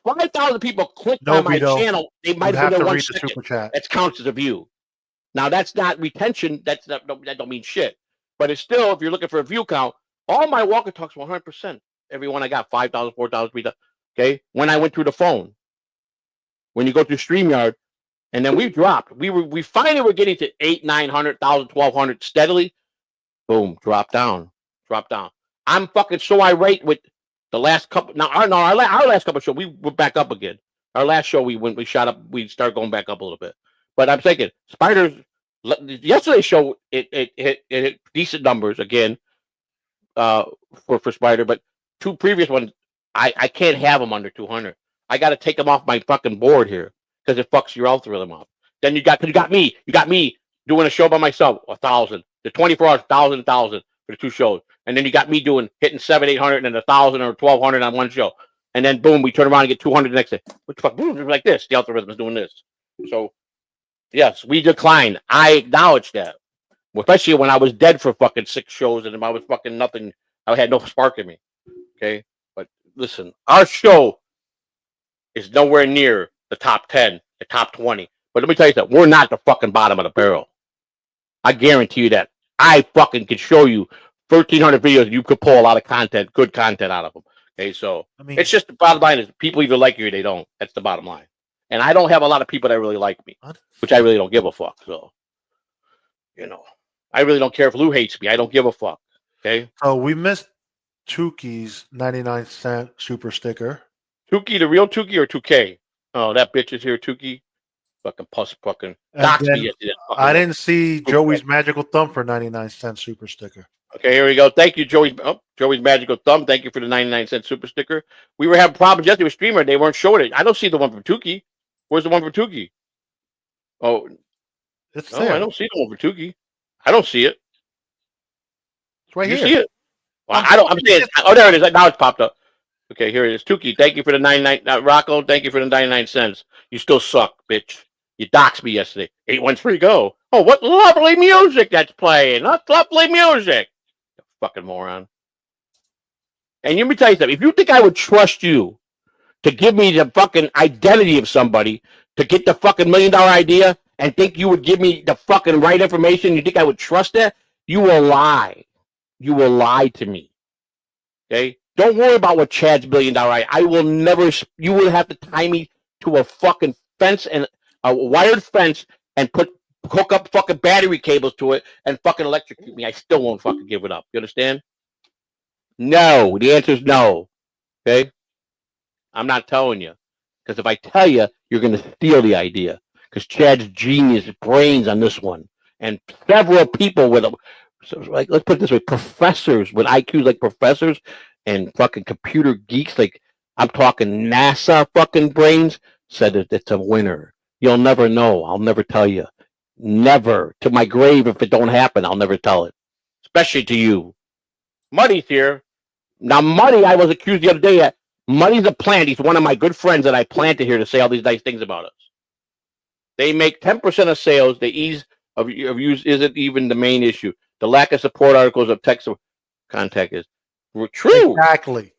5,000 people clicked on my channel. They might have been there 1 second. Super chat. That counts as a view. Now, that retention. That don't mean shit. But it's still, if you're looking for a view count, all my walk and talks were 100%. Every one I got, 5,000, 4,000, 3,000. Okay? When I went through the phone. When you go through StreamYard, and then we dropped. We finally were getting to 800, 900, 1,000, 1,200 steadily. Boom, drop down. I'm fucking so irate with the last couple. Now, our last couple shows, we were back up again. Our last show, we shot up. We started going back up a little bit. But I'm thinking, Spiders. Yesterday's show, it hit decent numbers again for Spider. But 2 previous ones, I can't have them under 200. I got to take them off my fucking board here because it fucks your algorithm up. Then you got me doing a show by myself, 1,000. The 24 hours, 1,000 for the 2 shows. And then you got me hitting 700, 800 and 1,000 or 1,200 on one show. And then boom, we turn around and get 200 the next day. What the fuck? Boom, like this. The algorithm is doing this. So yes, we declined. I acknowledge that. Especially when I was dead for fucking 6 shows and I was fucking nothing. I had no spark in me. Okay? But listen, our show is nowhere near the top 10, the top 20. But let me tell you something. We're not the fucking bottom of the barrel. I guarantee you that. I fucking can show you 1,300 videos and you could pull a lot of content, good content out of them. Okay, so it's just the bottom line is people either like you or they don't. That's the bottom line. And I don't have a lot of people that really like me, which I really don't give a fuck. So, I really don't care if Lou hates me. I don't give a fuck. Okay. Oh, we missed Tuki's 99-cent super sticker. Tuki, the real Tuki or 2K? Oh, that bitch is here, Tuki. Fucking puss, fucking. I didn't see Joey's magical thumb for 99-cent super sticker. Okay, here we go. Thank you, Joey's magical thumb. Thank you for the 99-cent super sticker. We were having problems yesterday with Streamer. They weren't showing it. I don't see the one from Tuki. Where's the one for Tuki? Oh, it's there. I don't see the one for Tuki. I don't see it. It's right here. You see it? Well, I'm saying. Oh, there it is. Now it's popped up. Okay, here it is. Tuki, thank you for the 99. Rocco, thank you for the 99 cents. You still suck, bitch. You doxed me yesterday. 813 go. Oh, what lovely music that's playing. What lovely music. fucking moron. And let me tell you something. If you think I would trust you to give me the fucking identity of somebody to get the fucking $1 million idea and think you would give me the fucking right information, you think I would trust that? You will lie. You will lie to me. Okay? Don't worry about what Chad's $1 million idea. I will never, you will have to tie me to a fucking fence and a wired fence and hook up fucking battery cables to it and fucking electrocute me. I still won't fucking give it up. You understand? No. The answer is no. Okay? I'm not telling you. Because if I tell you, you're going to steal the idea. Because Chad's genius brains on this one. And several people with, so like, let's put it this way, professors with IQs like professors and fucking computer geeks, like I'm talking NASA fucking brains, said that it's a winner. You'll never know. I'll never tell you. Never. To my grave, if it don't happen, I'll never tell it. Especially to you. Muddy's here. Now, Muddy, I was accused the other day that Muddy's a plant. He's one of my good friends that I planted here to say all these nice things about us. They make 10% of sales. The ease of use isn't even the main issue. The lack of support articles of text contact is true. Exactly.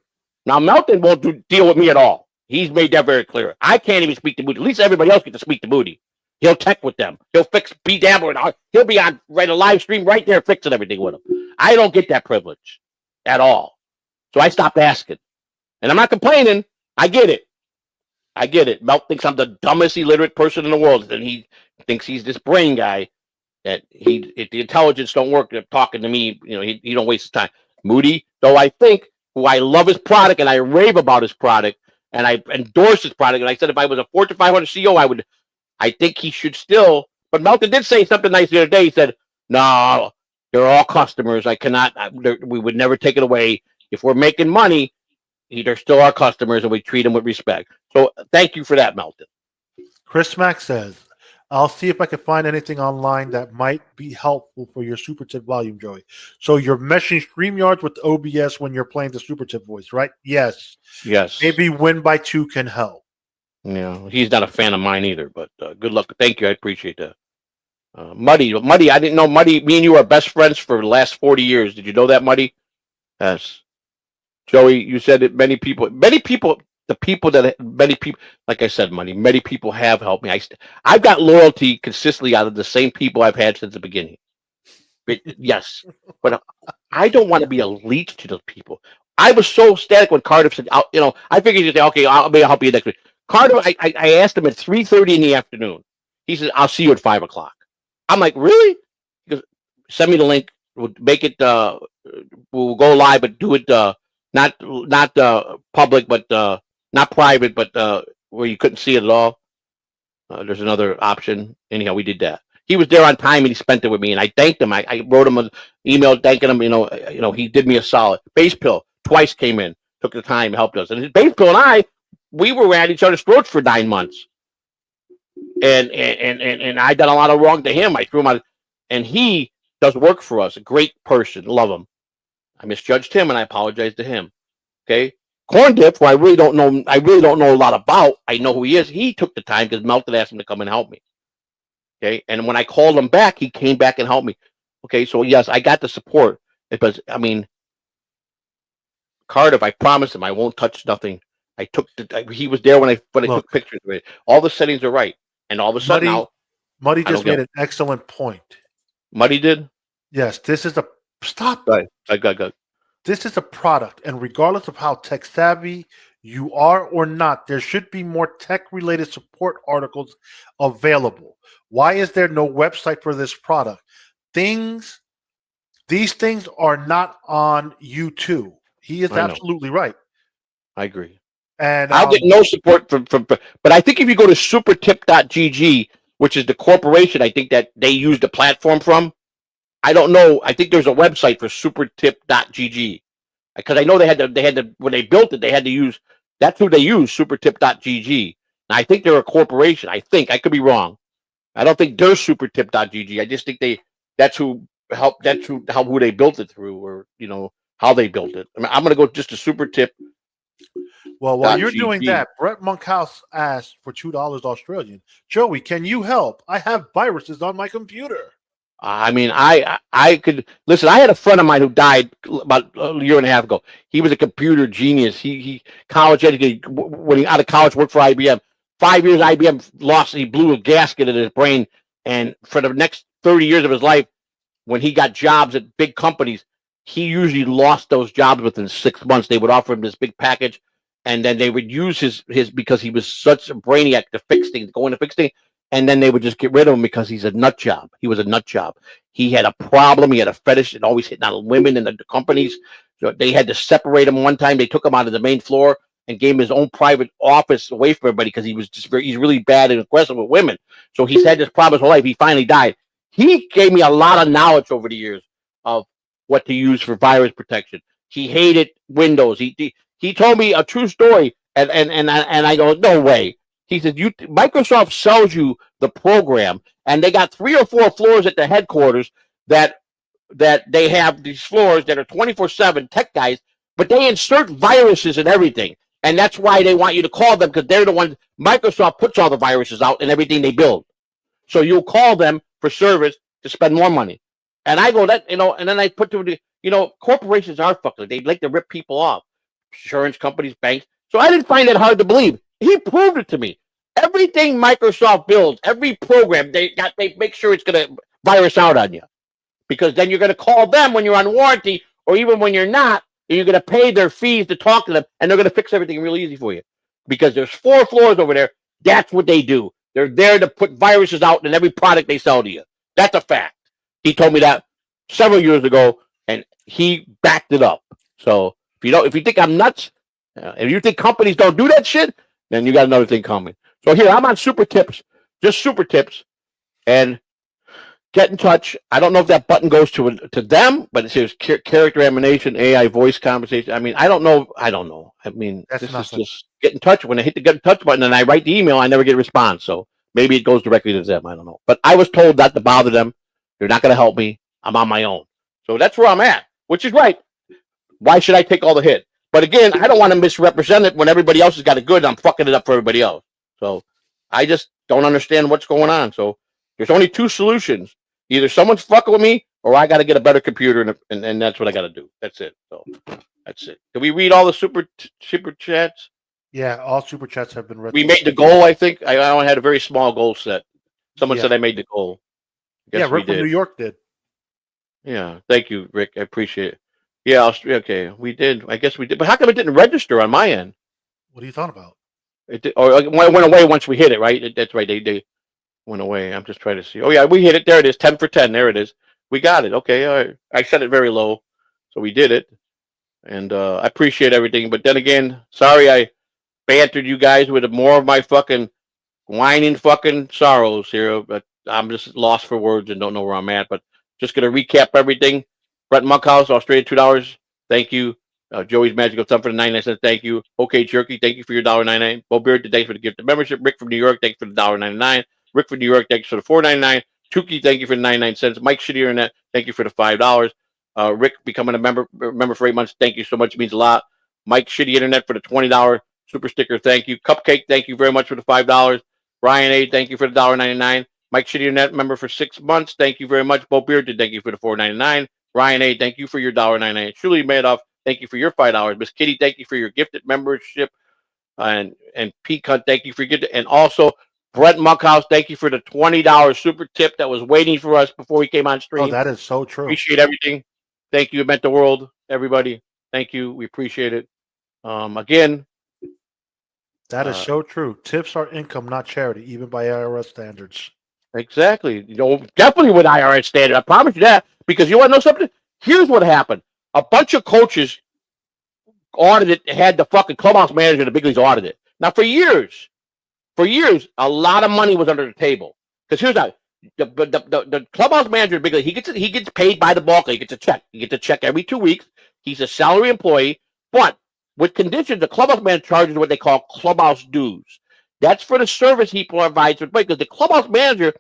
Now, Melton won't deal with me at all. He's made that very clear. I can't even speak to Moody. At least everybody else gets to speak to Moody. He'll tech with them. He'll fix B-Dabble. He'll be on a live stream right there fixing everything with them. I don't get that privilege at all. So I stopped asking. And I'm not complaining. I get it. I get it. Melt thinks I'm the dumbest illiterate person in the world. And he thinks he's this brain guy that if the intelligence don't work, they're talking to me. You know, he don't waste his time. Moody, though I think, who I love his product and I rave about his product and I endorse his product. And I said if I was a Fortune 500 CEO, I think he should still. But Melton did say something nice the other day. He said, no, they're all customers. We would never take it away. If we're making money, they're still our customers and we treat them with respect. So thank you for that, Melton. Chris Mack says, I'll see if I can find anything online that might be helpful for your super tip volume, Joey. So you're meshing StreamYards with OBS when you're playing the super tip voice, right? Yes. Yes. Maybe Win by 2 can help. Yeah, he's not a fan of mine either, but good luck. Thank you. I appreciate that. Muddy, I didn't know Muddy. Me and you are best friends for the last 40 years. Did you know that, Muddy? Yes. Joey, you said that many people, like I said, many people have helped me. I've got loyalty consistently out of the same people I've had since the beginning. But, yes, but I don't want to be a leech to those people. I was so ecstatic when Cardiff said, I figured you'd say, okay, I'll help you next week. Cardiff, I asked him at 3:30 in the afternoon. He said, I'll see you at 5 o'clock. I'm like, really? He goes, send me the link. We'll make it, we'll go live, but do it, not public, but not private, but where you couldn't see it at all. There's another option. Anyhow, we did that. He was there on time and he spent it with me, and I thanked him. I wrote him an email thanking him. He did me a solid. Base Pill twice came in, took the time, helped us, and Base Pill and we were at each other's throats for 9 months, and I done a lot of wrong to him. I threw him out, and he does work for us. A great person, love him. I misjudged him, and I apologize to him. Okay, Corn Dip, who I really don't know a lot about. I know who he is. He took the time because Melton asked him to come and help me. Okay, and when I called him back, he came back and helped me. Okay, so yes, I got the support. Because Cardiff, I promised him I won't touch nothing. He was there when I took pictures of it. All the settings are right, and all of a sudden Muddy just made an excellent point. Muddy did? Yes, this is a stop. Right. I got. This is a product, and regardless of how tech savvy you are or not, there should be more tech-related support articles available. Why is there no website for this product? These things are not on YouTube. He is absolutely right. I agree. And I'll get no support from, but I think if you go to supertip.gg, which is the corporation, I think that they use the platform from. I don't know. I think there's a website for supertip.gg because I know they had to when they built it, they had to use that's who they use, supertip.gg. Now I think they're a corporation. I could be wrong. I don't think they're supertip.gg. I just think that's who they built it through, or how they built it. I'm going to go just to supertip. Well, while you're doing that, Brett Monkhouse asked for $2 Australian. Joey, can you help? I have viruses on my computer. I mean, I could listen. I had a friend of mine who died about a year and a half ago. He was a computer genius. He college educated. When he out of college, worked for IBM. 5 years, IBM lost. He blew a gasket in his brain, and for the next 30 years of his life, when he got jobs at big companies, he usually lost those jobs within 6 months. They would offer him this big package, and then they would use his because he was such a brainiac to fix things, go in to fix things, and then they would just get rid of him because he's a nut job. He was a nut job. He had a problem. He had a fetish and always hitting on women in the companies. So they had to separate him one time. They took him out of the main floor and gave him his own private office away from everybody because he was just he's really bad and aggressive with women. So he's had this problem his whole life. He finally died. He gave me a lot of knowledge over the years of what to use for virus protection. He hated Windows. He told me a true story, and I go, no way. He said, Microsoft sells you the program, and they got 3 or 4 floors at the headquarters that they have these floors that are 24/7 tech guys, but they insert viruses and everything. And that's why they want you to call them, because they're the ones, Microsoft puts all the viruses out and everything they build. So you'll call them for service to spend more money. And I go, that, and then I put to the, corporations are fucking, they like to rip people off. Insurance companies, banks. So I didn't find it hard to believe. He proved it to me. Everything Microsoft builds, every program, they make sure it's going to virus out on you. Because then you're going to call them when you're on warranty, or even when you're not, and you're going to pay their fees to talk to them, and they're going to fix everything really easy for you. Because there's 4 floors over there. That's what they do. They're there to put viruses out in every product they sell to you. That's a fact. He told me that several years ago, and he backed it up. So if you think I'm nuts, if you think companies don't do that shit, then you got another thing coming. So here, I'm on super tips, just super tips, and get in touch. I don't know if that button goes to them, but it says character animation, AI voice conversation. I mean, I don't know. I mean, this is just get in touch. When I hit the get in touch button and I write the email, I never get a response. So maybe it goes directly to them. I don't know. But I was told not to bother them. They're not going to help me. I'm on my own. So that's where I'm at, which is right. Why should I take all the hit? But again, I don't want to misrepresent it when everybody else has got it good and I'm fucking it up for everybody else. So I just don't understand what's going on. So there's only 2 solutions. Either someone's fucking with me or I got to get a better computer, and that's what I got to do. That's it. So that's it. Can we read all the super chats? Yeah, all super chats have been read. We made the goal, I think. I only had a very small goal set. Someone said I made the goal. Yeah, Rick from New York did. Yeah, thank you, Rick. I appreciate it. Yeah, okay, we did. I guess we did. But how come it didn't register on my end? What are you talking about? It did, or it went away once we hit it, right? That's right. They went away. I'm just trying to see. Oh yeah, we hit it. There it is. 10 for 10. There it is. We got it. Okay. All right. I set it very low, so we did it. And I appreciate everything. But then again, sorry I bantered you guys with more of my fucking whining fucking sorrows here. But I'm just lost for words and don't know where I'm at. But just gonna recap everything. Brett Muckhouse, Australia, $2. Thank you. Joey's Magical Thumb for the 99¢. Thank you. Okay, Jerky, thank you for your $1.99. Bo Beard, thanks for the gift of membership. Rick from New York, thanks for the $1.99. Rick from New York, thanks for the $4.99. Tuki, thank you for the 99¢. Mike Shitty Internet, thank you for the $5. Rick becoming a member for 8 months. Thank you so much. It means a lot. Mike Shitty Internet for the $20 super sticker. Thank you. Cupcake, thank you very much for the $5. Brian A, thank you for the $1.99. Mike Shitty Internet member for 6 months. Thank you very much. Bo Beard, thank you for the $4.99. Ryan A, thank you for your $1.99. Truly Madoff, thank you for your $5. Miss Kitty, thank you for your gifted membership. And Pete Hunt, thank you for your gift. And also Brett Muckhouse, thank you for the $20 super tip that was waiting for us before we came on stream. Oh, that is so true. Appreciate everything. Thank you. It meant the world, everybody. Thank you. We appreciate it. Again. That is so true. Tips are income, not charity, even by IRS standards. Exactly. Definitely with IRS standard. I promise you that. Because you want to know something? Here's what happened. A bunch of coaches had the fucking clubhouse manager of the big leagues audited. Now, for years, a lot of money was under the table. Because here's how the clubhouse manager of the big league, he gets paid by the ball club. He gets a check. He gets a check every 2 weeks. He's a salary employee. But with conditions, the clubhouse manager charges what they call clubhouse dues. That's for the service he provides. Because the clubhouse manager,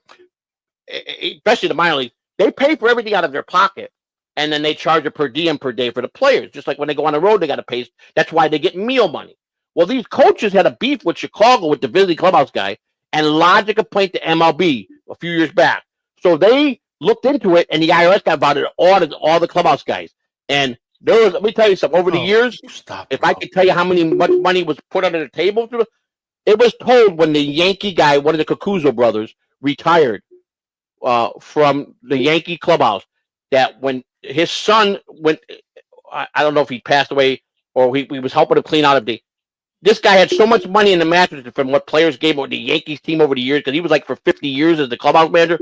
especially the minor league, they pay for everything out of their pocket, and then they charge a per diem per day for the players. Just like when they go on the road, they got to pay. That's why they get meal money. Well, these coaches had a beef with Chicago with the visiting clubhouse guy and lodged a complaint to MLB a few years back. So they looked into it, and the IRS got about it, all the clubhouse guys. And there was, let me tell you something. Over the years, if I could tell you how much money was put under the table, it was told when the Yankee guy, one of the Kakuzo brothers, retired from the Yankee clubhouse, that when his son went, I don't know if he passed away or he was helping to clean out this guy had so much money in the mattress from what players gave the Yankees team over the years, because he was like for 50 years as the clubhouse manager.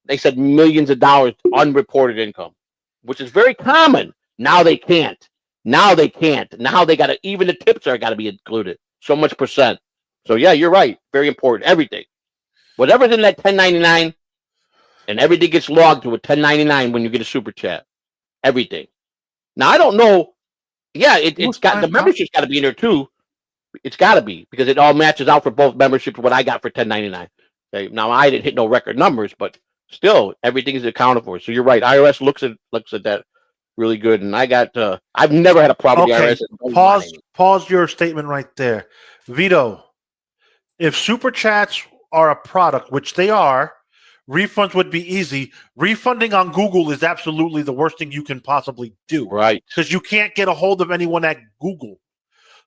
They said millions of dollars unreported income, which is very common. Now they can't. Now they got to, even the tips are got to be included. So much percent. So yeah, you're right. Very important. Everything. Whatever's in that 1099, and everything gets logged to a 1099 when you get a super chat. Everything. Now I don't know. Yeah, it's got the membership's got to be in there too. It's got to be, because it all matches out for both memberships. What I got for 1099. Okay, now I didn't hit no record numbers, but still everything is accounted for. So you're right. IRS looks at that really good, and I got. I've never had a problem with the IRS. Pause your statement right there, Vito. If super chats are a product, which they are, refunds would be easy. Refunding on Google is absolutely the worst thing you can possibly do. Right. Because you can't get a hold of anyone at Google.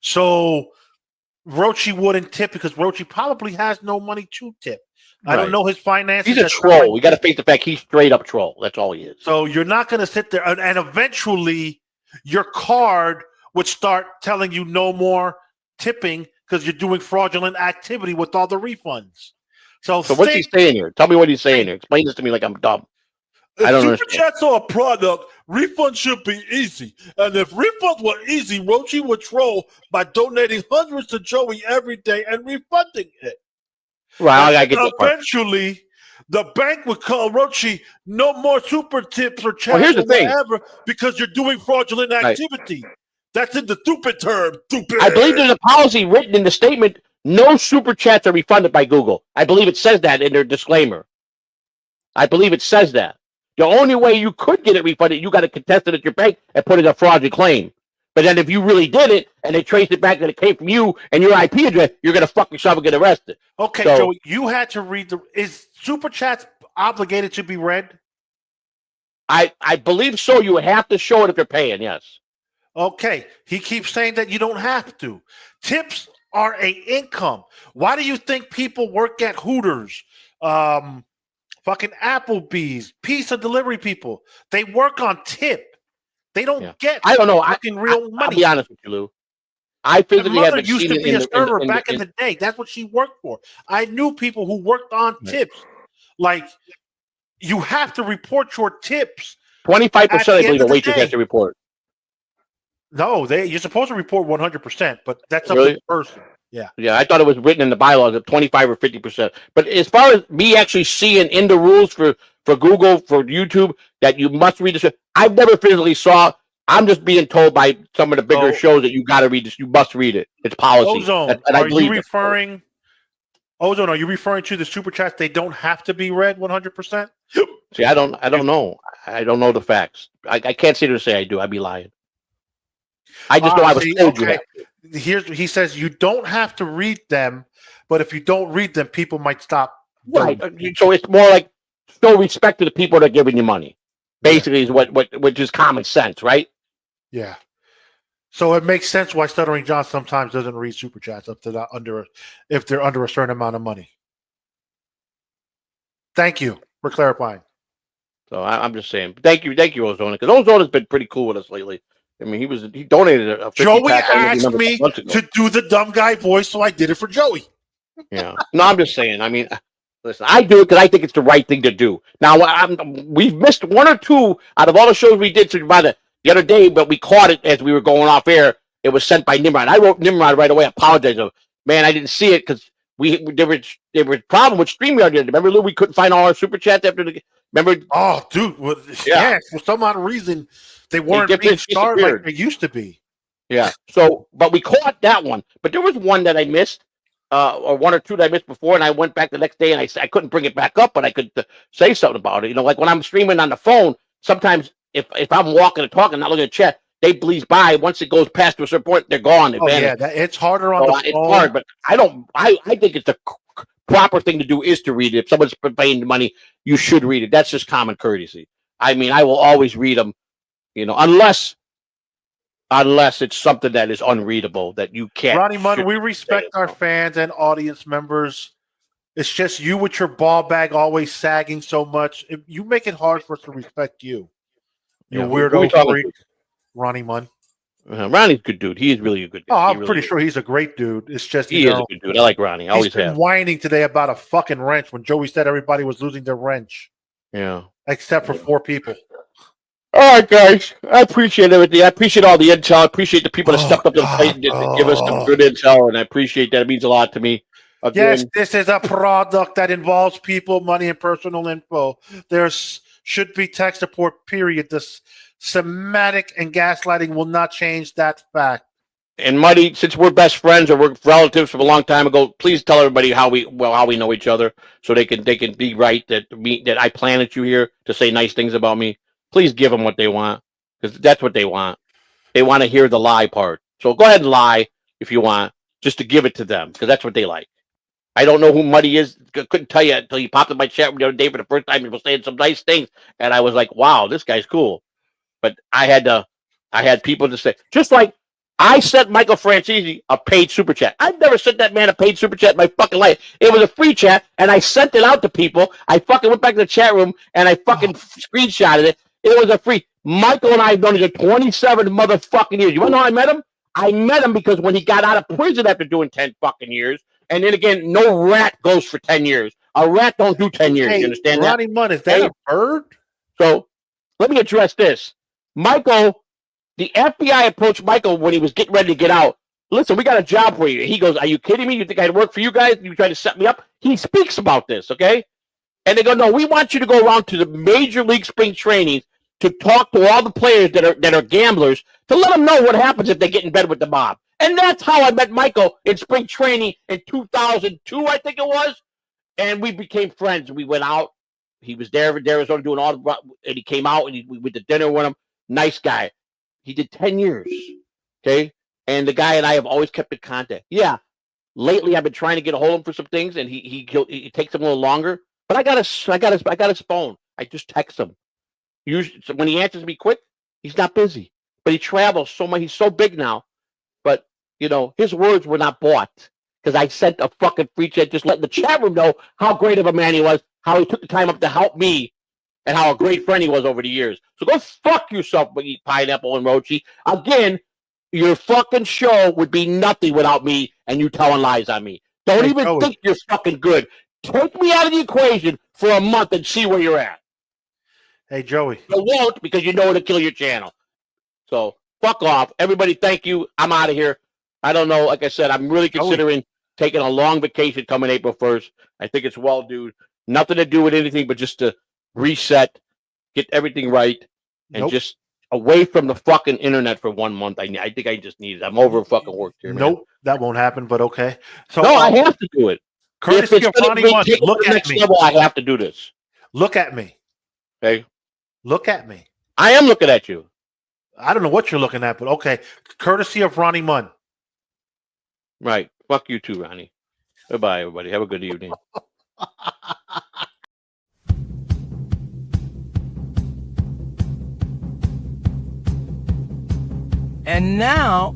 So Rochi wouldn't tip because Rochi probably has no money to tip. I don't know his finances. He's a troll. We got to face the fact he's straight up troll. That's all he is. So you're not going to sit there and eventually your card would start telling you no more tipping because you're doing fraudulent activity with all the refunds. So what's he saying here? Tell me what he's saying here. Explain this to me like I'm dumb. I don't understand. Super chats are a product. Refunds should be easy. And if refunds were easy, Rochi would troll by donating hundreds to Joey every day and refunding it. Right, I get that part. Eventually, the bank would call Rochi no more super tips or chats here's the thing. whatever because you're doing fraudulent activity. Right. That's in the stupid term. Stupid. I believe there's a policy written in the statement. No super chats are refunded by Google. I believe it says that in their disclaimer. I believe it says that. The only way you could get it refunded, you got to contest it at your bank and put it a fraudulent claim. But then if you really did it and they traced it back that it came from you and your IP address, you're going to fuck yourself and get arrested. Okay, so, Joey, you had to read is super chats obligated to be read? I believe so. You have to show it if you're paying, yes. Okay. He keeps saying that you don't have to. Tips are a income. Why do you think people work at Hooters, fucking Applebee's, pizza delivery people? They work on tip. They don't get. I don't know. Real money. I'll be honest with you, Lou. I physically haven't used seen to be a server back in the day. That's what she worked for. I knew people who worked on tips. Like, you have to report your tips. 25%, I believe, the waitress has to report. No, you're supposed to report 100%, but that's up to the person. Yeah. Yeah, I thought it was written in the bylaws of 25 or 50%. But as far as me actually seeing in the rules for Google, for YouTube, that you must read this, I've never physically saw. I'm just being told by some of the bigger shows that you got to read this. You must read it. It's policy. Ozone, are you referring to the super chats? They don't have to be read 100%? See, I don't know. I don't know the facts. I can't sit here and say I do. I'd be lying. I just know I was told you that. He says you don't have to read them, but if you don't read them, people might stop. Right. So it's more like show respect to the people that are giving you money. Basically, is which is common sense, right? Yeah. So it makes sense why Stuttering John sometimes doesn't read super chats up to that if they're under a certain amount of money. Thank you for clarifying. So I'm just saying, thank you, Ozona, because Ozona has been pretty cool with us lately. I mean, he donated a 50 Joey asked me to do the dumb guy voice, so I did it for Joey. Yeah. No, I'm just saying. I mean, listen, I do it because I think it's the right thing to do. Now, we've missed one or two out of all the shows we did by the other day, but we caught it as we were going off air. It was sent by Nimrod. I wrote Nimrod right away. I apologize. Man, I didn't see it because there was a problem with Streamyard. Remember, Lou, we couldn't find all our super chats after the. Remember? Oh, dude. Yeah. For some odd reason, they weren't being started like they used to be. Yeah. So, but we caught that one. But there was one that I missed, or one or two that I missed before, and I went back the next day, and I couldn't bring it back up, but I could say something about it. You know, like when I'm streaming on the phone, sometimes if I'm walking and talking, not looking at chat, they bleeze by. Once it goes past to a certain point, they're gone. It's harder on the phone. It's hard, but I think it's the proper thing to do is to read it. If someone's paying money, you should read it. That's just common courtesy. I mean, I will always read them, unless it's something that is unreadable that you can't. Ronnie Munn, we respect our fans and audience members. It's just you with your ball bag always sagging so much. You make it hard for us to respect you. You weirdo freak, Ronnie Munn. Ronnie's a good dude. He is really a good dude. Oh, I'm pretty sure he's a great dude. It's just he is a good dude. I like Ronnie. I always have. Whining today about a fucking wrench when Joey said everybody was losing their wrench. Yeah. Except for 4 people. All right, guys. I appreciate everything. I appreciate all the intel. I appreciate the people that stepped up to the plate and give us some good intel, and I appreciate that. It means a lot to me. Again, yes, this is a product that involves people, money, and personal info. There should be tech support, period. This semantic and gaslighting will not change that fact. And Muddy, since we're best friends or we're relatives from a long time ago, please tell everybody how we know each other, so they can be right that I planted you here to say nice things about me. Please give them what they want, because that's what they want. They want to hear the lie part. So go ahead and lie if you want, just to give it to them, because that's what they like. I don't know who Muddy is. Couldn't tell you until he popped in my chat room the other day for the first time. He was saying some nice things, and I was like, "Wow, this guy's cool." But I had people to say, just like I sent Michael Francesi a paid super chat. I've never sent that man a paid super chat in my fucking life. It was a free chat, and I sent it out to people. I fucking went back to the chat room, and I fucking screenshotted it. It was a free. Michael and I have known each other 27 motherfucking years. You want to know how I met him? I met him because when he got out of prison after doing 10 fucking years, and then again, no rat goes for 10 years. A rat don't do 10 years. You understand Ronnie that? Munn, is that a bird? So let me address this. Michael, the FBI approached Michael when he was getting ready to get out. Listen, we got a job for you. He goes, are you kidding me? You think I'd work for you guys? You try to set me up? He speaks about this, okay? And they go, no, we want you to go around to the major league spring trainings to talk to all the players that are gamblers to let them know what happens if they get in bed with the mob. And that's how I met Michael in spring training in 2002, I think it was. And we became friends. We went out. He was there in Arizona doing all the, and he came out and we went to dinner with him. Nice guy. He did 10 years. Okay. And the guy and I have always kept in contact. Yeah. Lately, I've been trying to get a hold of him for some things, and he takes him a little longer. But I got his phone. I just text him. Usually, when he answers me quick, he's not busy. But he travels so much. He's so big now. But his words were not bought because I sent a fucking free chat, just letting the chat room know how great of a man he was, how he took the time up to help me, and how a great friend he was over the years. So go fuck yourself, Eat Pineapple and Rochi. Again, your fucking show would be nothing without me and you telling lies on me. Don't even think you're fucking good. Take me out of the equation for a month and see where you're at. Hey, Joey. You won't, because you know it'll kill your channel. So fuck off. Everybody, thank you. I'm out of here. I don't know. Like I said, I'm really considering taking a long vacation coming April 1st. I think it's well due. Nothing to do with anything but just to reset, get everything right, and just away from the fucking internet for 1 month. I think I just need it. I'm over fucking work here, man. Nope, that won't happen, but okay. So no, I have to do it. Courtesy of Ronnie Munn, look at me. Level, I have to do this. Look at me. Okay? Look at me. I am looking at you. I don't know what you're looking at, but okay. Courtesy of Ronnie Munn. Right. Fuck you too, Ronnie. Goodbye, everybody. Have a good evening. And now,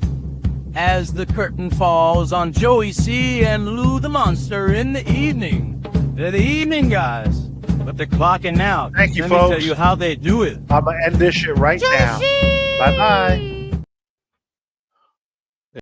as the curtain falls on Joey C. and Lou the Monster in the evening. They're the evening guys, but they're clocking out. Thank you, Let folks. me tell you how they do it. I'm going to end this shit right now. Bye-bye.